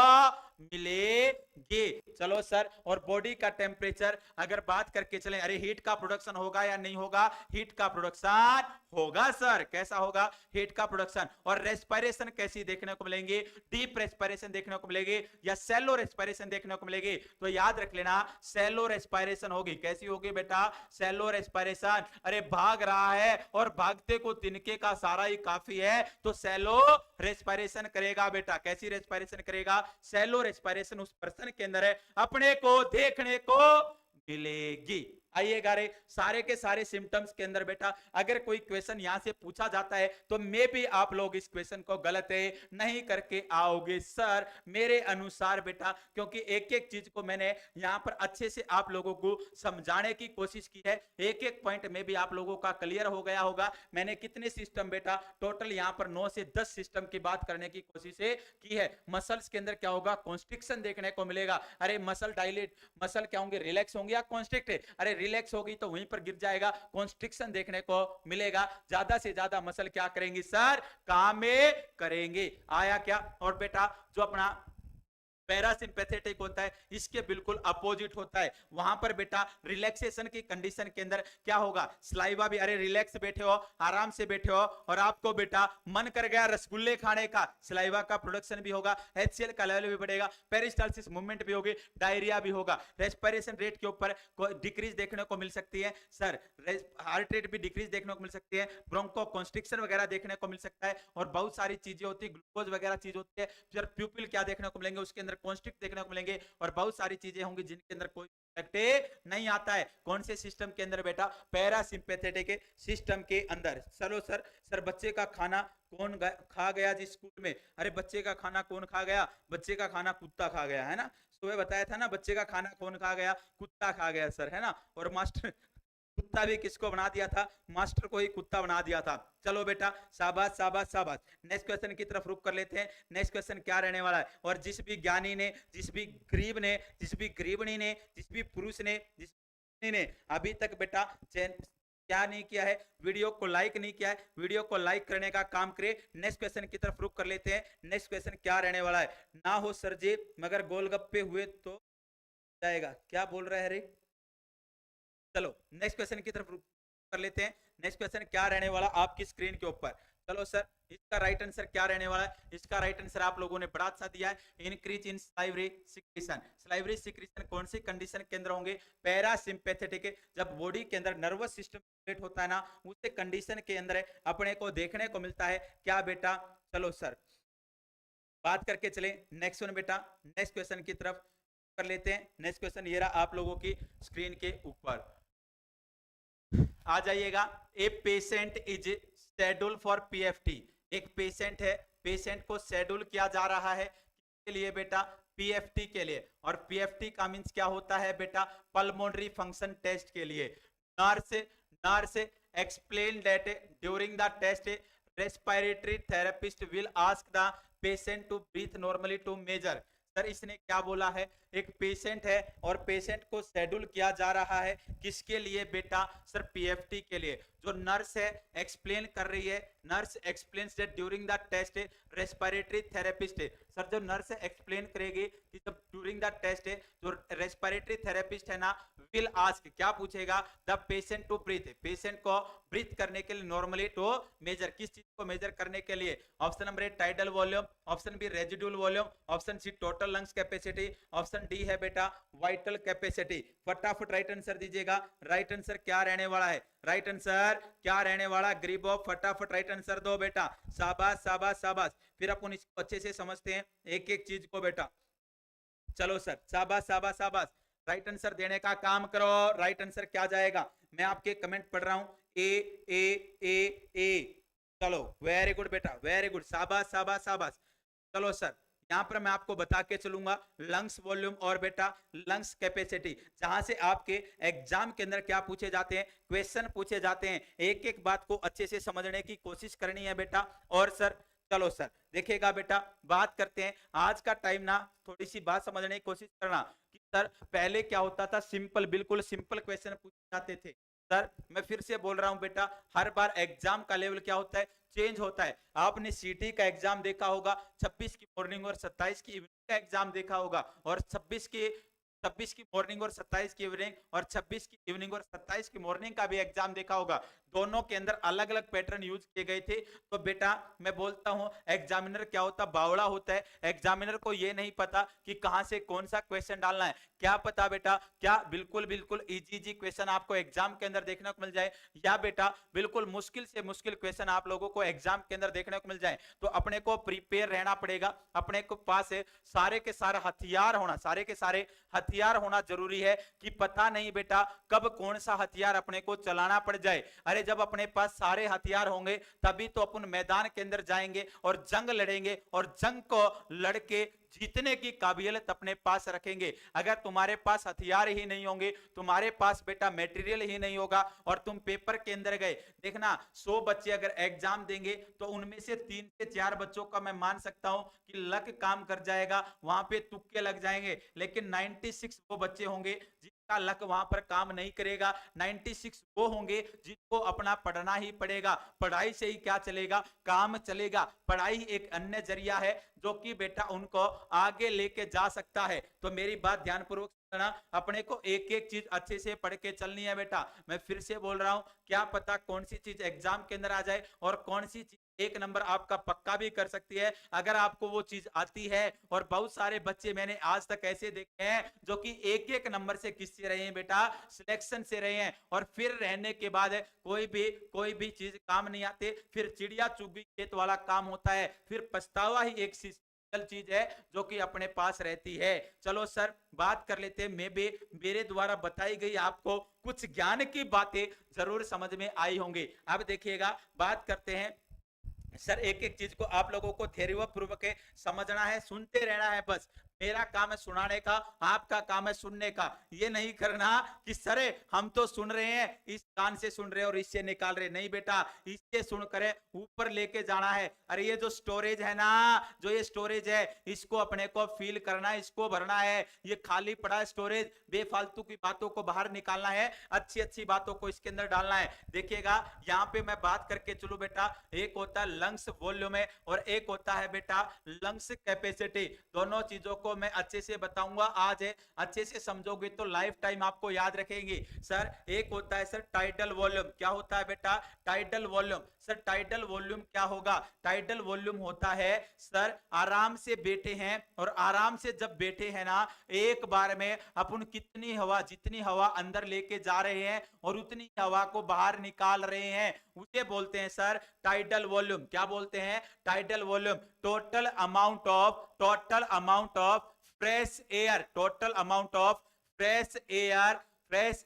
मिलेगी। चलो सर, और बॉडी का टेम्परेचर अगर बात करके चलें, अरे हीट का प्रोडक्शन होगा या नहीं होगा, हीट का प्रोडक्शन होगा सर। कैसा होगा, हीट का प्रोडक्शन। और रेस्पिरेशन कैसी देखने को मिलेंगी, डीप रेस्पिरेशन देखने को मिलेगी या सैलो रेस्पिरेशन देखने को मिलेगी। तो याद रख लेना सैलो रेस्पिरेशन होगी। कैसी होगी बेटा, सैलो रेस्पिरेशन। अरे भाग रहा है और भागते को तिनके का सारा ही काफी है, तो सैलो रेस्पिरेशन करेगा बेटा। कैसी रेस्पिरेशन करेगा, सैलो रेस्पिरेशन उस पर्सन के अंदर है अपने को देखने को मिलेगी। आइएगा रे, सारे के सारे सिम्टम्स के अंदर बेटा अगर कोई क्वेश्चन यहां से पूछा जाता है तो मे भी आप लोग इस क्वेश्चन को गलत है नहीं करके आओगे सर मेरे अनुसार बेटा, क्योंकि एक एक चीज को मैंने यहां पर अच्छे से आप लोगों को समझाने की कोशिश की है। एक एक पॉइंट में भी आप लोगों का क्लियर हो गया होगा। मैंने कितने सिस्टम बेटा टोटल यहां पर 9 से 10 सिस्टम की बात करने की कोशिश की है। मसल्स के अंदर क्या होगा, कॉन्स्ट्रिक्शन देखने को मिलेगा। अरे मसल डायलेट, मसल क्या होंगे, रिलैक्स होंगे या कॉन्स्ट्रिक्ट। अरे रिलैक्स होगी तो वहीं पर गिर जाएगा, कॉन्स्ट्रिक्शन देखने को मिलेगा। ज्यादा से ज्यादा मसल क्या करेंगी सर, काम में करेंगे। आया क्या, और बेटा जो अपना पैरासिम्पैथेटिक होता है, इसके बिल्कुल अपोजिट होता है। वहां पर बेटा रिलैक्सेशन की कंडीशन के अंदर क्या होगा, स्लाइवा भी, अरे रिलैक्स बैठे हो, आराम से बैठे हो और आपको बेटा मन कर गया रसगुल्ले खाने का, स्लाइवा का प्रोडक्शन भी होगा, HCl का लेवल भी बढ़ेगा, पेरिस्टाल्सिस मूवमेंट भी होगी, डायरिया भी होगा, रेस्पिरेशन रेट के ऊपर डिक्रीज देखने को मिल सकती है सर, हार्ट रेट भी डिक्रीज देखने को मिल सकती है, ब्रोंको कॉन्स्ट्रिक्शन वगैरह देखने को मिल सकता है और बहुत सारी चीजें होती है, ग्लूकोज वगैरह चीज होती है, फिर प्यूपिल क्या देखने को मिलेंगे, उसके अंदर कॉन्स्ट्रिक्ट देखने को मिलेंगे और बहुत सारी चीजें होंगी जिनके अंदर कोई नहीं आता है। कौन से सिस्टम के अंदर बेटा, पैरासिम्पैथेटिक सिस्टम के अंदर। चलो सर बच्चे का खाना कौन खा गया जी स्कूल में, अरे बच्चे का खाना कौन खा गया, बच्चे का खाना कुत्ता खा गया है ना, सुबह बताया था ना, बच्चे का खाना कौन खा गया, कुत्ता खा गया सर, है ना, और मास्टर कुत्ता भी किसको बना दिया था, मास्टर को ही कुत्ता बना दिया था। चलो बेटा शाबाश शाबाश शाबाश। नेक्स्ट क्वेश्चन की तरफ रुक कर लेते हैं। नेक्स्ट क्वेश्चन क्या रहने वाला है, और जिस भी ज्ञानी ने, जिस भी गरीब ने, जिस भी गरीबनी ने, जिस भी पुरुष ने, जिस ने अभी तक बेटा क्या नहीं किया है, वीडियो को लाइक नहीं किया है, वीडियो को लाइक करने का काम करे। नेक्स्ट क्वेश्चन की तरफ रुक कर लेते हैं। नेक्स्ट क्वेश्चन क्या रहने वाला है, ना हो सर जी मगर गोलगप्पे हुए तो जाएगा, क्या बोल रहे हैं रे। चलो नेक्स्ट क्वेश्चन की तरफ कर लेते हैं। नेक्स्ट क्वेश्चन क्या रहने वाला आपकी स्क्रीन के ऊपर, चलो सर इसका राइट आंसर क्या रहने वाला है, इसका राइट आंसर आप लोगों ने बड़ा अच्छा दिया है, increase in salivary secretion. Salivary secretion कौन सी कंडीशन के अंदर होंगे, पैरासिम्पैथेटिक, जब बॉडी के अंदर नर्वस सिस्टम होता है ना, उस कंडीशन के अंदर अपने को देखने को मिलता है क्या बेटा। चलो सर बात करके चले नेक्स्ट वन बेटा, नेक्स्ट क्वेश्चन की तरफ कर लेते हैं। नेक्स्ट क्वेश्चन ये रहा आप लोगों की स्क्रीन के ऊपर, आ जाइएगा। A patient is schedule for PFT, एक पेशेंट है, पेशेंट को शेड्यूल किया जा रहा है किसके लिए बेटा, पीएफटी के लिए, और पीएफटी का मींस क्या होता है बेटा, पल्मोनरी फंक्शन टेस्ट के लिए। Nurse explain that during the test respiratory therapist will ask the patient to breathe normally to measure. Sir इसने क्या बोला है, एक पेशेंट है और पेशेंट को शेड्यूल किया जा रहा है किसके लिए बेटा, सर पीएफटी के लिए। जो नर्स है एक्सप्लेन कर रही है, nurse explains that during the test respiratory therapist है, सर जो नर्स एक्सप्लेन करेगी कि जब ड्यूरिंग द टेस्ट जो रेस्पिरेटरी थेरेपिस्ट है ना, विल आस्क क्या पूछेगा, the patient to breathe, patient को ब्रीथ करने के लिए नॉर्मली टू मेजर, किस चीज को मेजर करने के लिए, option number A tidal volume, option B residual volume, option C total lungs capacity, option D है बेटा वाइटल कैपेसिटी। फटाफट राइट आंसर दीजिएगा, राइट आंसर क्या रहने वाला है, राइट आंसर क्या रहने वाला, गरीबों फटाफट राइट आंसर दो बेटा, शाबाश शाबाश शाबाश। फिर अपन इसको अच्छे से समझते हैं एक एक चीज को बेटा। चलो सर शाबाश शाबाश शाबाश, राइट आंसर देने का काम करो। राइट आंसर क्या जाएगा, मैं आपके कमेंट पढ़ रहा हूं, ए ए ए ए। चलो वेरी गुड बेटा, वेरी गुड, शाबाश शाबाश शाबाश। चलो सर यहाँ पर मैं आपको बता के चलूंगा लंग्स वॉल्यूम और बेटा लंग्स कैपेसिटी, जहां से आपके एग्जाम के अंदर क्या पूछे जाते हैं, क्वेश्चन पूछे जाते हैं। एक एक बात को अच्छे से समझने की कोशिश करनी है बेटा। और सर चलो सर देखिएगा बेटा, बात करते हैं आज का टाइम ना, थोड़ी सी बात समझने की कोशिश करना कि सर पहले क्या होता था, सिंपल बिल्कुल सिंपल क्वेश्चन पूछे जाते थे। सर मैं फिर से बोल रहा हूं बेटा, हर बार एग्जाम का लेवल क्या होता है, चेंज होता है। आपने सीटी का एग्जाम देखा होगा 26 की मॉर्निंग और 27 की इवनिंग का एग्जाम देखा होगा, और 26 की मॉर्निंग और 27 की इवनिंग, और 26 की इवनिंग और 27 की मॉर्निंग का भी एग्जाम देखा होगा। दोनों के अंदर अलग अलग पैटर्न यूज किए गए थे। तो बेटा मैं बोलता हूं एग्जामिनर क्या होता, बावड़ा होता है। एग्जामिनर को ये नहीं पता कि कहां से कौन सा क्वेश्चन डालना है। क्या पता बेटा, क्या बिल्कुल बिल्कुल इजी क्वेश्चन आपको एग्जाम के अंदर देखने को मिल जाए, या बेटा बिल्कुल मुश्किल से मुश्किल क्वेश्चन आप लोगों को एग्जाम के अंदर देखने को मिल जाए। तो अपने को प्रिपेयर रहना पड़ेगा, अपने को पास सारे के सारे हथियार होना, सारे के सारे हथियार होना जरूरी है कि पता नहीं बेटा कब कौन सा हथियार अपने को चलाना पड़ जाए। अरे जब अपने पास सारे हथियार होंगे तभी तो अपन मैदान के अंदर जाएंगे और जंग लड़ेंगे, और जंग को लड़के जीतने की काबिलियत अपने पास रखेंगे। अगर तुम्हारे पास हथियार ही नहीं होंगे, तुम्हारे पास बेटा मटेरियल ही नहीं होगा, और तुम पेपर के अंदर गए, देखना 100 बच्चे अगर एग्जाम देंगे तो उनमें से 3 से 4 बच्चों का मैं मान सकता हूं कि लक काम कर जाएगा, वहां पे तुक्के लग जाएंगे। लेकिन 96 वो बच्चे होंगे का लक वहां पर काम नहीं करेगा। 96 वो होंगे जिनको अपना पढ़ना ही पड़ेगा, पढ़ाई से ही क्या चलेगा, काम चलेगा। पढ़ाई एक अन्य जरिया है जो कि बेटा उनको आगे लेके जा सकता है। तो मेरी बात ध्यानपूर्वक सुनना, अपने को एक एक चीज अच्छे से पढ़ के चलनी है बेटा। मैं फिर से बोल रहा हूं, क्या पता कौन सी चीज एग्जाम के अंदर आ जाए और कौन सी चीज एक नंबर आपका पक्का भी कर सकती है, अगर आपको वो चीज आती है। और बहुत सारे बच्चे मैंने आज तक ऐसे देखे हैं जो कि एक एक नंबर से किससे रहे हैं बेटा, सिलेक्शन से रहे हैं। और फिर रहने के बाद कोई भी चीज काम नहीं आते, फिर चिड़िया चुग गई खेत वाला काम होता है, फिर पछतावा ही एक चीज है जो कि अपने पास रहती है। चलो सर बात कर लेते हैं, मैं भी मेरे द्वारा बताई गई आपको कुछ ज्ञान की बातें जरूर समझ में आई होंगी। अब देखिएगा, बात करते हैं सर, एक एक चीज को आप लोगों को थ्योरी पूर्वक समझना है, सुनते रहना है बस। मेरा काम है सुनाने का, आपका काम है सुनने का। ये नहीं करना कि सर हम तो सुन रहे हैं, इस कान से सुन रहे हैं और इससे निकाल रहे, नहीं बेटा, इससे सुन कर ऊपर लेके जाना है। अरे ये जो स्टोरेज है ना, जो ये स्टोरेज है, इसको अपने को फिल करना है, इसको भरना है। ये खाली पड़ा स्टोरेज, बेफालतू की बातों को बाहर निकालना है, अच्छी अच्छी बातों को इसके अंदर डालना है। देखिएगा यहाँ पे मैं बात करके चलूं बेटा, एक होता है लंग्स वॉल्यूम है और एक होता है बेटा लंग्स कैपेसिटी। दोनों चीजों को मैं अच्छे से बताऊंगा आज है, अच्छे से समझोगे तो लाइफ टाइम आपको याद रखेंगे। सर एक होता है सर टाइडल वॉल्यूम, क्या होता है बेटा, tidal volume. Sir tidal volume क्या होगा, टाइडल वॉल्यूम होता है सर आराम से बैठे हैं और आराम से जब बैठे हैं ना, एक बार में अपन कितनी हवा, जितनी हवा अंदर लेके जा रहे हैं और उतनी हवा को बाहर निकाल रहे हैं, उसे बोलते हैं सर टाइडल वॉल्यूम। क्या बोलते हैं, tidal volume. Total amount of fresh air, total amount of fresh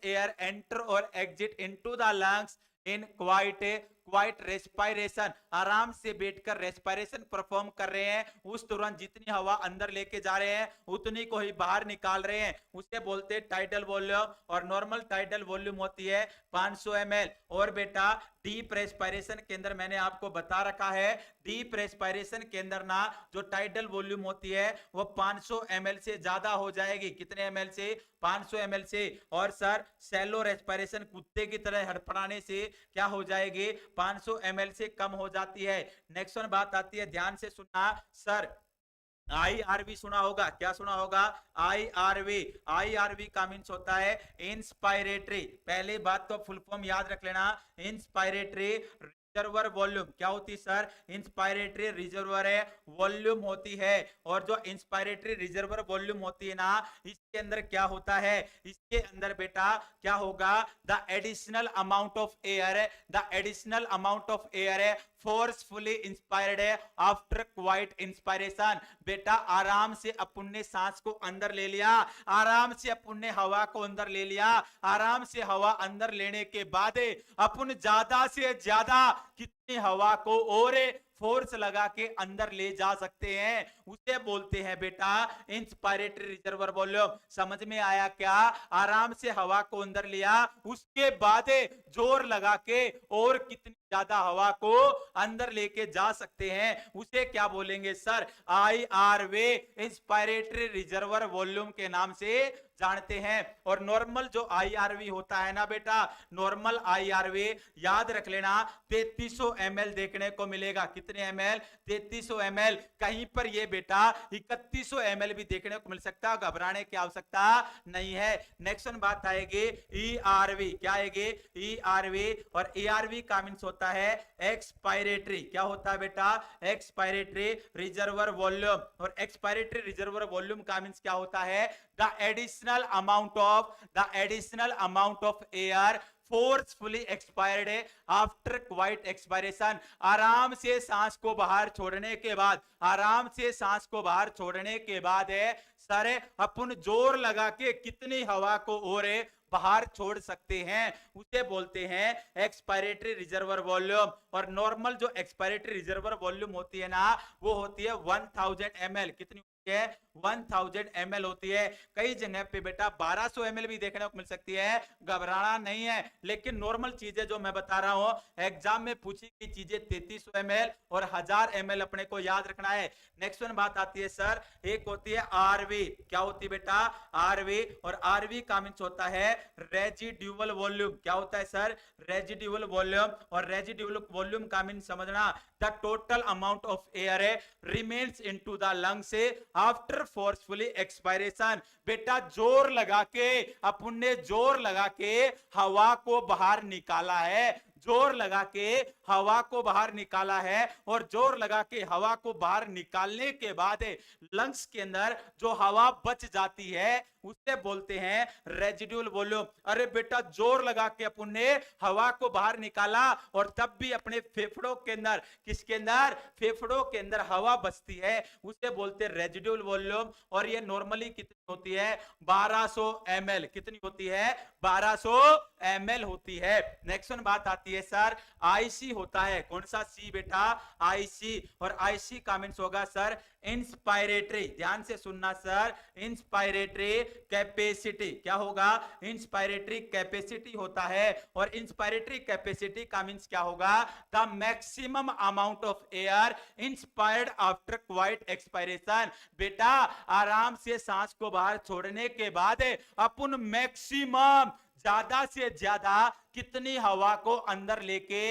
air enter और exit into the lungs in quiet respiration. आराम से बैठकर रेस्पिरेशन परफॉर्म कर रहे हैं, उस दौरान जितनी हवा अंदर लेके जा रहे हैं उतनी को ही बाहर निकाल रहे हैं, उसे बोलते हैं टाइडल वॉल्यूम। और नॉर्मल टाइडल वॉल्यूम होती है 500 ml। और बेटा डीप रेस्पिरेशन के अंदर मैंने आपको बता रखा है, डीप रेस्पिरेशन के अंदर ना जो टाइडल वॉल्यूम होती है वो 500 ml से ज्यादा हो जाएगी। कितने ml से, 500 ml से। और सर सैलो रेस्पिरेशन कुत्ते की तरह हड़पड़ाने से क्या हो जाएगी, 500 ml से कम हो जाती है। नेक्स्ट वन बात आती है, ध्यान से सुनना सर, IRV सुना होगा, क्या सुना होगा, IRV का मीन्स होता है इंस्पायरेटरी। पहले बात तो फुल फॉर्म याद रख लेना, इंस्पायरेटरी रिजर्वर वॉल्यूम। क्या होती है सर, इंस्पायरेटरी रिजर्वर है वॉल्यूम होती है। और जो इंस्पायरेटरी रिजर्वर वॉल्यूम होती है ना, इसके अंदर क्या होता है, इसके अंदर बेटा क्या होगा, the additional amount of air है फोर्सफुली इंस्पायर्ड है आफ्टर क्वाइट इंस्पायरेशन। बेटा आराम से अपन ने सांस को अंदर ले लिया, आराम से अपन ने हवा को अंदर ले लिया, आराम से हवा अंदर लेने के बाद अपन ज्यादा से ज्यादा कितनी हवा को और फोर्स लगा के अंदर ले जा सकते हैं, उसे बोलते हैं बेटा इंस्पायरेटरी रिजर्वर वॉल्यूम। समझ में आया क्या, आराम से हवा को अंदर लिया, उसके बाद जोर लगा के और कितनी ज्यादा हवा को अंदर लेके जा सकते हैं, उसे क्या बोलेंगे sir, IRV inspiratory reservoir volume के नाम से जानते हैं। और नॉर्मल जो IRV होता है ना बेटा, नॉर्मल IRV याद रख लेना 3300 ml देखने को मिलेगा। कितने ml, 3300 ml। कहीं पर ये बेटा 3100 ml भी देखने को मिल सकता है, घबराने की आवश्यकता नहीं है। नेक्स्ट बात आएगी ERV, क्या आएगी, ERV। और ERV का मींस होता है एक्सपायरेटरी, क्या होता है बेटा, एक्सपायरेटरी रिजर्वर वॉल्यूम। और एक्सपायरेटरी रिजर्वर वॉल्यूम का मींस क्या होता है, the additional amount of air forcefully expired है आफ्टर क्वाइट एक्सपायरेशन। आराम से सांस को बाहर छोड़ने के बाद, आराम से सांस को बाहर छोड़ने के बाद है सर अपन जोर लगा के कितनी हवा को और बाहर छोड़ सकते हैं, उसे बोलते हैं एक्सपायरेटरी रिजर्वर वॉल्यूम। और नॉर्मल जो एक्सपायरेटरी रिजर्वर वॉल्यूम होती है ना, वो होती है 1000 ml। कितनी होती है 1000 ml होती है। कई जगह पे बेटा 1200 ml भी देखने को मिल सकती है, घबराना नहीं है। लेकिन नॉर्मल चीजें जो मैं बता रहा हूं एग्जाम में पूछी गई चीजें 3300 ml और 1000 ml अपने को याद रखना है। नेक्स्ट वन बात आती है सर, एक होती है आरवी। क्या होती है बेटा? आरवी। और आरवी का मीन्स होता है रेजिड्यूअल वॉल्यूम। क्या होता है सर? Residual volume. और रेजिड्यूअल वॉल्यूम का मीन्स समझना, the total amount of air remains into the lungs after forcefully expiration. बेटा जोर लगा के, अपन ने जोर लगा के हवा को बाहर निकाला है, जोर लगा के हवा को बाहर निकाला है। और जोर लगा के हवा को बाहर निकालने के बाद लंग्स के अंदर जो हवा बच जाती है उसे बोलते हैं रेजिड्यूल वॉल्यूम। अरे बेटा जोर लगा के अपन ने हवा को बाहर निकाला और तब भी अपने फेफड़ों के अंदर, किसके अंदर? फेफड़ों के अंदर हवा बचती है, उसे बोलते हैं रेजिड्यूल वॉल्यूम। और ये नॉर्मली कितनी होती है? 1200 ml। कितनी होती है? 1200 ml होती है। नेक्स्ट वन बात आती है सर, आईसी होता है। कौन सा सी बेटा? आईसी। और आईसी का मीन्स होगा सर इंस्पायरेटरी। ध्यान से सुनना सर, इंस्पायरेटरी कैपेसिटी। क्या होगा? इंस्पायरेटरी कैपेसिटी होता है। और इंस्पायरेटरी कैपेसिटी का मीन्स क्या होगा? The maximum amount of air inspired after quite expiration. बेटा आराम से सांस को बाहर छोड़ने के बाद अपन मैक्सिमम, ज्यादा से ज्यादा कितनी हवा को अंदर लेके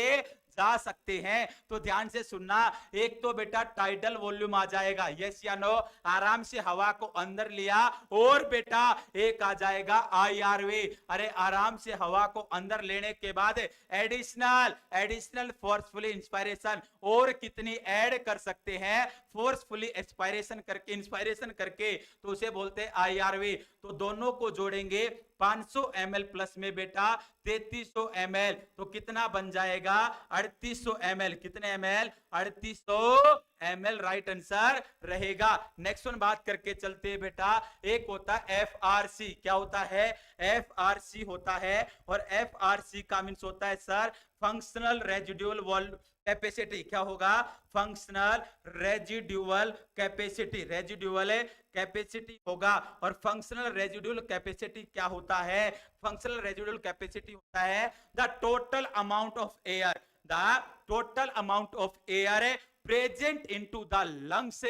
जा सकते हैं? तो ध्यान से सुनना, एक तो बेटा टाइडल वॉल्यूम आ जाएगा, यस या नो? आराम से हवा को अंदर लिया। और बेटा एक आ जाएगा आईआरवी। अरे आराम से हवा को अंदर लेने के बाद एडिशनल फोर्सफुली इंस्पायरेशन। और कितनी ऐड कर सकते हैं फोर्सफुली एक्सपायरेशन करके, इंस्पायरेशन करके, तो उसे बोलते हैं आईआरवी। तो दोनों को जोड़ेंगे 500 ml प्लस में बेटा 3300 ml, तो कितना बन जाएगा? 3800 ml। कितने ml? 3800 ml राइट आंसर रहेगा। नेक्स्ट वन बात करके चलते हैं बेटा, एक होता है FRC। क्या होता है? FRC होता है। और FRC का मीन्स होता है sir functional residual volume capacity. क्या होगा? Functional residual capacity. Residual capacity होगा। और फंक्शनल रेजिड्यूअल कैपेसिटी क्या होता है? फंक्शनल रेजिड्यूअल कैपेसिटी होता है the total amount of air, the total amount of air present into the lungs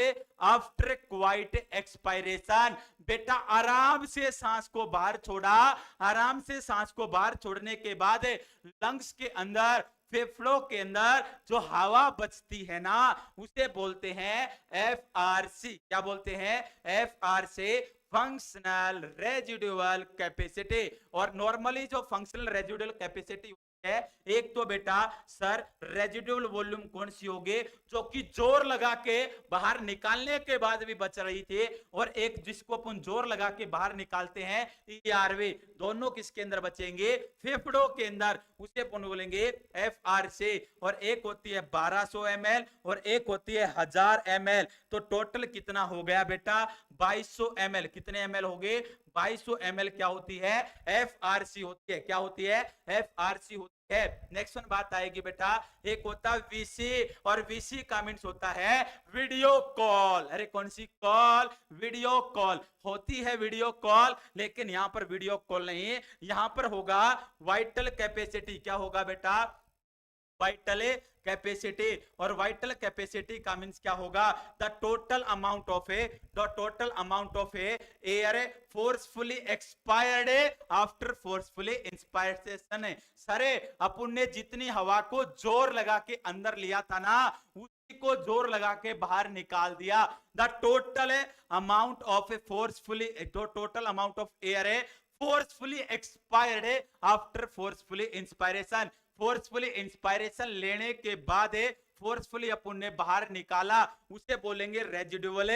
after quite expiration. बेटा आराम से सांस को बाहर छोड़ा, आराम से सांस को बाहर छोड़ने के बाद लंग्स के अंदर, फेफड़ों के अंदर जो हवा बचती है ना, उसे बोलते हैं FRC। क्या बोलते हैं? FRC, functional residual capacity. और नॉर्मली जो फंक्शनल रेजिड्यूअल कैपेसिटी है, एक तो बेटा सर रेजिड्यूअल वॉल्यूम कौन सी होगी? जो कि जोर लगा के बाहर निकालने के बाद भी बच रही थी। और एक जिसको अपन जोर लगा के बाहर निकालते हैं ERV। दोनों किसके अंदर बचेंगे? फेफड़ों के अंदर, उसे अपन बोलेंगे FRC। और एक होती है 1200 ml और एक होती है 1000 ml। तो टोटल कितना हो गया बेटा? 2200 ml। कितने ml हो गए? 2200 ml क्या होती है? FRC होती है। क्या होती है? FRC होती है। नेक्स्ट वन बात आएगी बेटा, एक होता है VC। और VC का मीन्स होता है वीडियो कॉल। अरे कौन सी कॉल? वीडियो कॉल होती है, वीडियो कॉल। लेकिन यहां पर वीडियो कॉल नहीं, यहां पर होगा वाइटल कैपेसिटी। क्या होगा बेटा? Vital capacity. और वाइटल कैपेसिटी का मींस क्या होगा? The total amount of air forcefully expired after forcefully inspiration. सरे अपन ने जितनी हवा को जोर लगा के अंदर लिया था ना, उसी को जोर लगा के बाहर निकाल दिया। The total amount of air forcefully expired after forcefully inspiration. Forcefully inspiration लेने के बाद फोर्सफुली अपन ने बाहर निकाला, उसे बोलेंगे रेजिड्यूअल,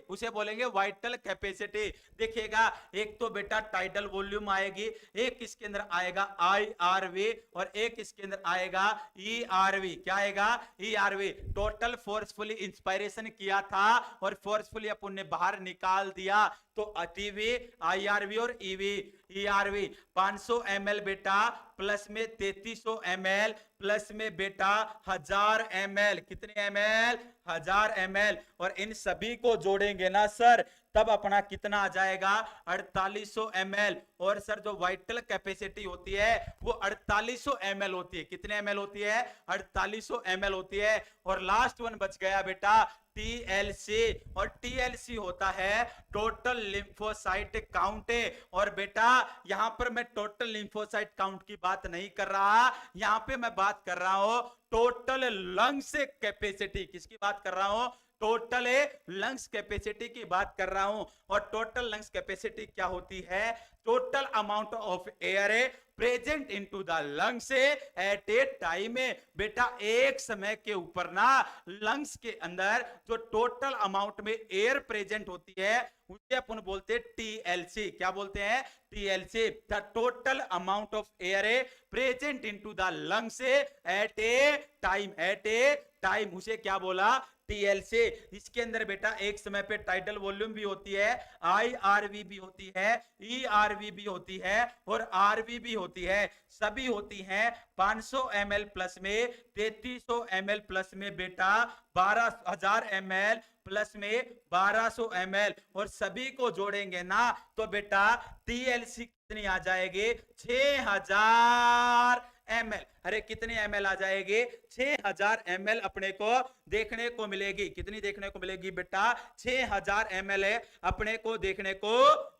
उसे बोलेंगे वाइटल कैपेसिटी। देखिएगा, एक तो बेटा टाइडल वॉल्यूम आएगी, एक इसके अंदर आएगा IRV और एक इसके अंदर आएगा ERV। क्या आएगा? ERV। टोटल फोर्सफुली इंस्पायरेशन किया था और फोर्सफुली अपन ने बाहर निकाल दिया, तो TV, IRV और EV। ERV 500 ml बेटा प्लस में 3300 ml प्लस में बेटा 1000 ml, कितने ml 1000 ml, और इन सभी को जोड़ेंगे ना सर तब अपना कितना आ जाएगा 4800 ml। और सर जो वाइटल कैपेसिटी होती है वो 4800 ml होती है, कितने ml होती है 4800 ml होती है। और लास्ट वन बच गया बेटा TLC, और TLC होता है टोटल लिम्फोसाइट काउंट। और बेटा यहां पर मैं टोटल लिम्फोसाइट काउंट की बात नहीं कर रहा, यहां पे मैं बात कर रहा हूं टोटल लंग्स कैपेसिटी। किसकी बात कर रहा हूं? टोटल लंग्स कैपेसिटी की बात कर रहा हूं। और टोटल लंग्स कैपेसिटी क्या होती है? Total amount of air present into the lungs at a time. बेटा एक समय के ऊपर ना लंग्स के अंदर जो टोटल अमाउंट में एयर प्रेजेंट होती है उसे अपन बोलते हैं TLC। क्या बोलते हैं? TLC, the total amount of air present into the lungs at a time, at a time, उसे क्या बोला? TLC। इसके अंदर बेटा एक समय पे टाइडल वॉल्यूम भी होती है, IRV भी होती है, ERV भी होती है और RV भी होती है, सभी होती हैं 500 ml प्लस में, 3300 ml प्लस में बेटा 12000 ml प्लस में 1200 ml, और सभी को जोड़ेंगे ना तो बेटा TLC कितनी आ जाएगी? 6000 ml। अरे कितने ml आ जाएगी? 6000 ml अपने को देखने को मिलेगी। कितनी देखने को मिलेगी बेटा? 6000 ml अपने को देखने को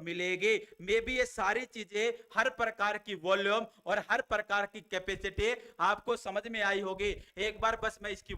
मिलेगी। मे बी ये सारी चीजें हर प्रकार की वॉल्यूम और हर प्रकार की कैपेसिटी आपको समझ में आई होगी। एक बार बस मैं इसकी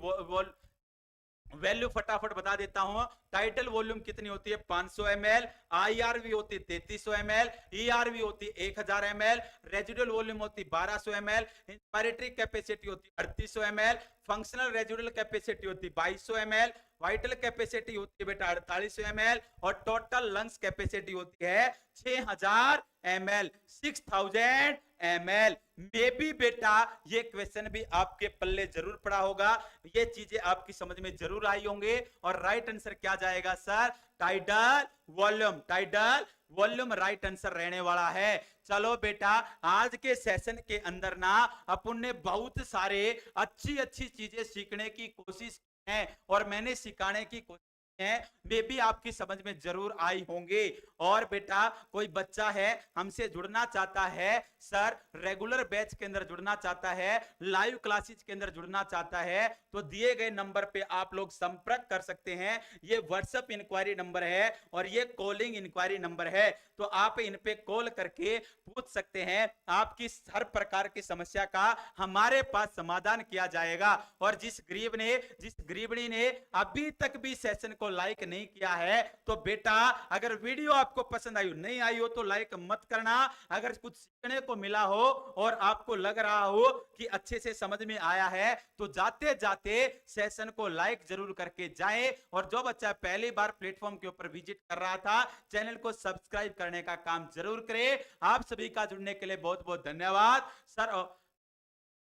वैल्यू फटाफट बता देता हूं। टाइटल वॉल्यूम कितनी होती है? 500 ml, IRV होती है 3300 ml, ERV होती है 1000 ml, रेजिडुअल वॉल्यूम होती है 1200 ml, इंस्पायरेटरी कैपेसिटी होती है 3800 ml, फंक्शनल रेजिडुअल कैपेसिटी होती है 2200 ml, वाइटल कैपेसिटी होती है बेटा 4800 ml, और टोटल लंग्स कैपेसिटी होती है 6000 ml, 6000 ml। मे बी बेटा ये क्वेश्चन भी आपके पल्ले जरूर पड़ा होगा, ये चीजें आपकी समझ में जरूर आई होंगे। और राइट आंसर क्या जाएगा sir? Tidal volume, tidal volume right answer रहने वाला है। चलो बेटा आज के सेशन के अंदर ना अपन ने बहुत सारे अच्छी अच्छी चीजें सीखने की कोशिश की है और मैंने सिखाने की कोशिश है, वे भी आपकी समझ में जरूर आई होंगे। और बेटा कोई बच्चा है हमसे जुड़ना चाहता है, सर रेगुलर बैच के अंदर जुड़ना चाहता है, लाइव क्लासेस के अंदर जुड़ना चाहता है, तो दिए गए नंबर पे आप लोग संपर्क कर सकते हैं। ये व्हाट्सएप इंक्वायरी नंबर है और ये कॉलिंग इंक्वायरी नंबर है, तो आप इन पे कॉल करके पूछ सकते हैं। आपकी हर प्रकार की समस्या का हमारे पास समाधान किया जाएगा। और जिस गरीबनी ने अभी तक भी सेशन को लाइक नहीं किया है, तो बेटा अगर वीडियो आपको पसंद आई नहीं आई हो तो लाइक मत करना। अगर कुछ सीखने को मिला हो और आपको लग रहा हो कि अच्छे से समझ में आया है, तो जाते जाते सेशन को लाइक जरूर करके जाएं। और जो बच्चा पहली बार प्लेटफॉर्म के ऊपर विजिट कर रहा था, चैनल को सब्सक्राइब करने का काम जरूर करें। आप सभी का जुड़ने के लिए बहुत बहुत धन्यवाद सर।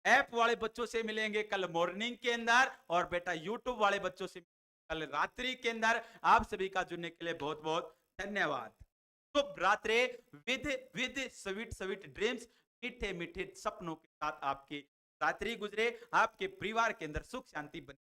ऐप वाले बच्चों से मिलेंगे कल मॉर्निंग के अंदर, और बेटा यूट्यूब वाले बच्चों से कल रात्रि के अंदर। आप सभी का जुड़ने के लिए बहुत बहुत धन्यवाद। शुभ रात्रि विद स्वीट स्वीट ड्रीम्स, मीठे मीठे सपनों के साथ आपकी रात्रि गुजरे, आपके परिवार के अंदर सुख शांति बने।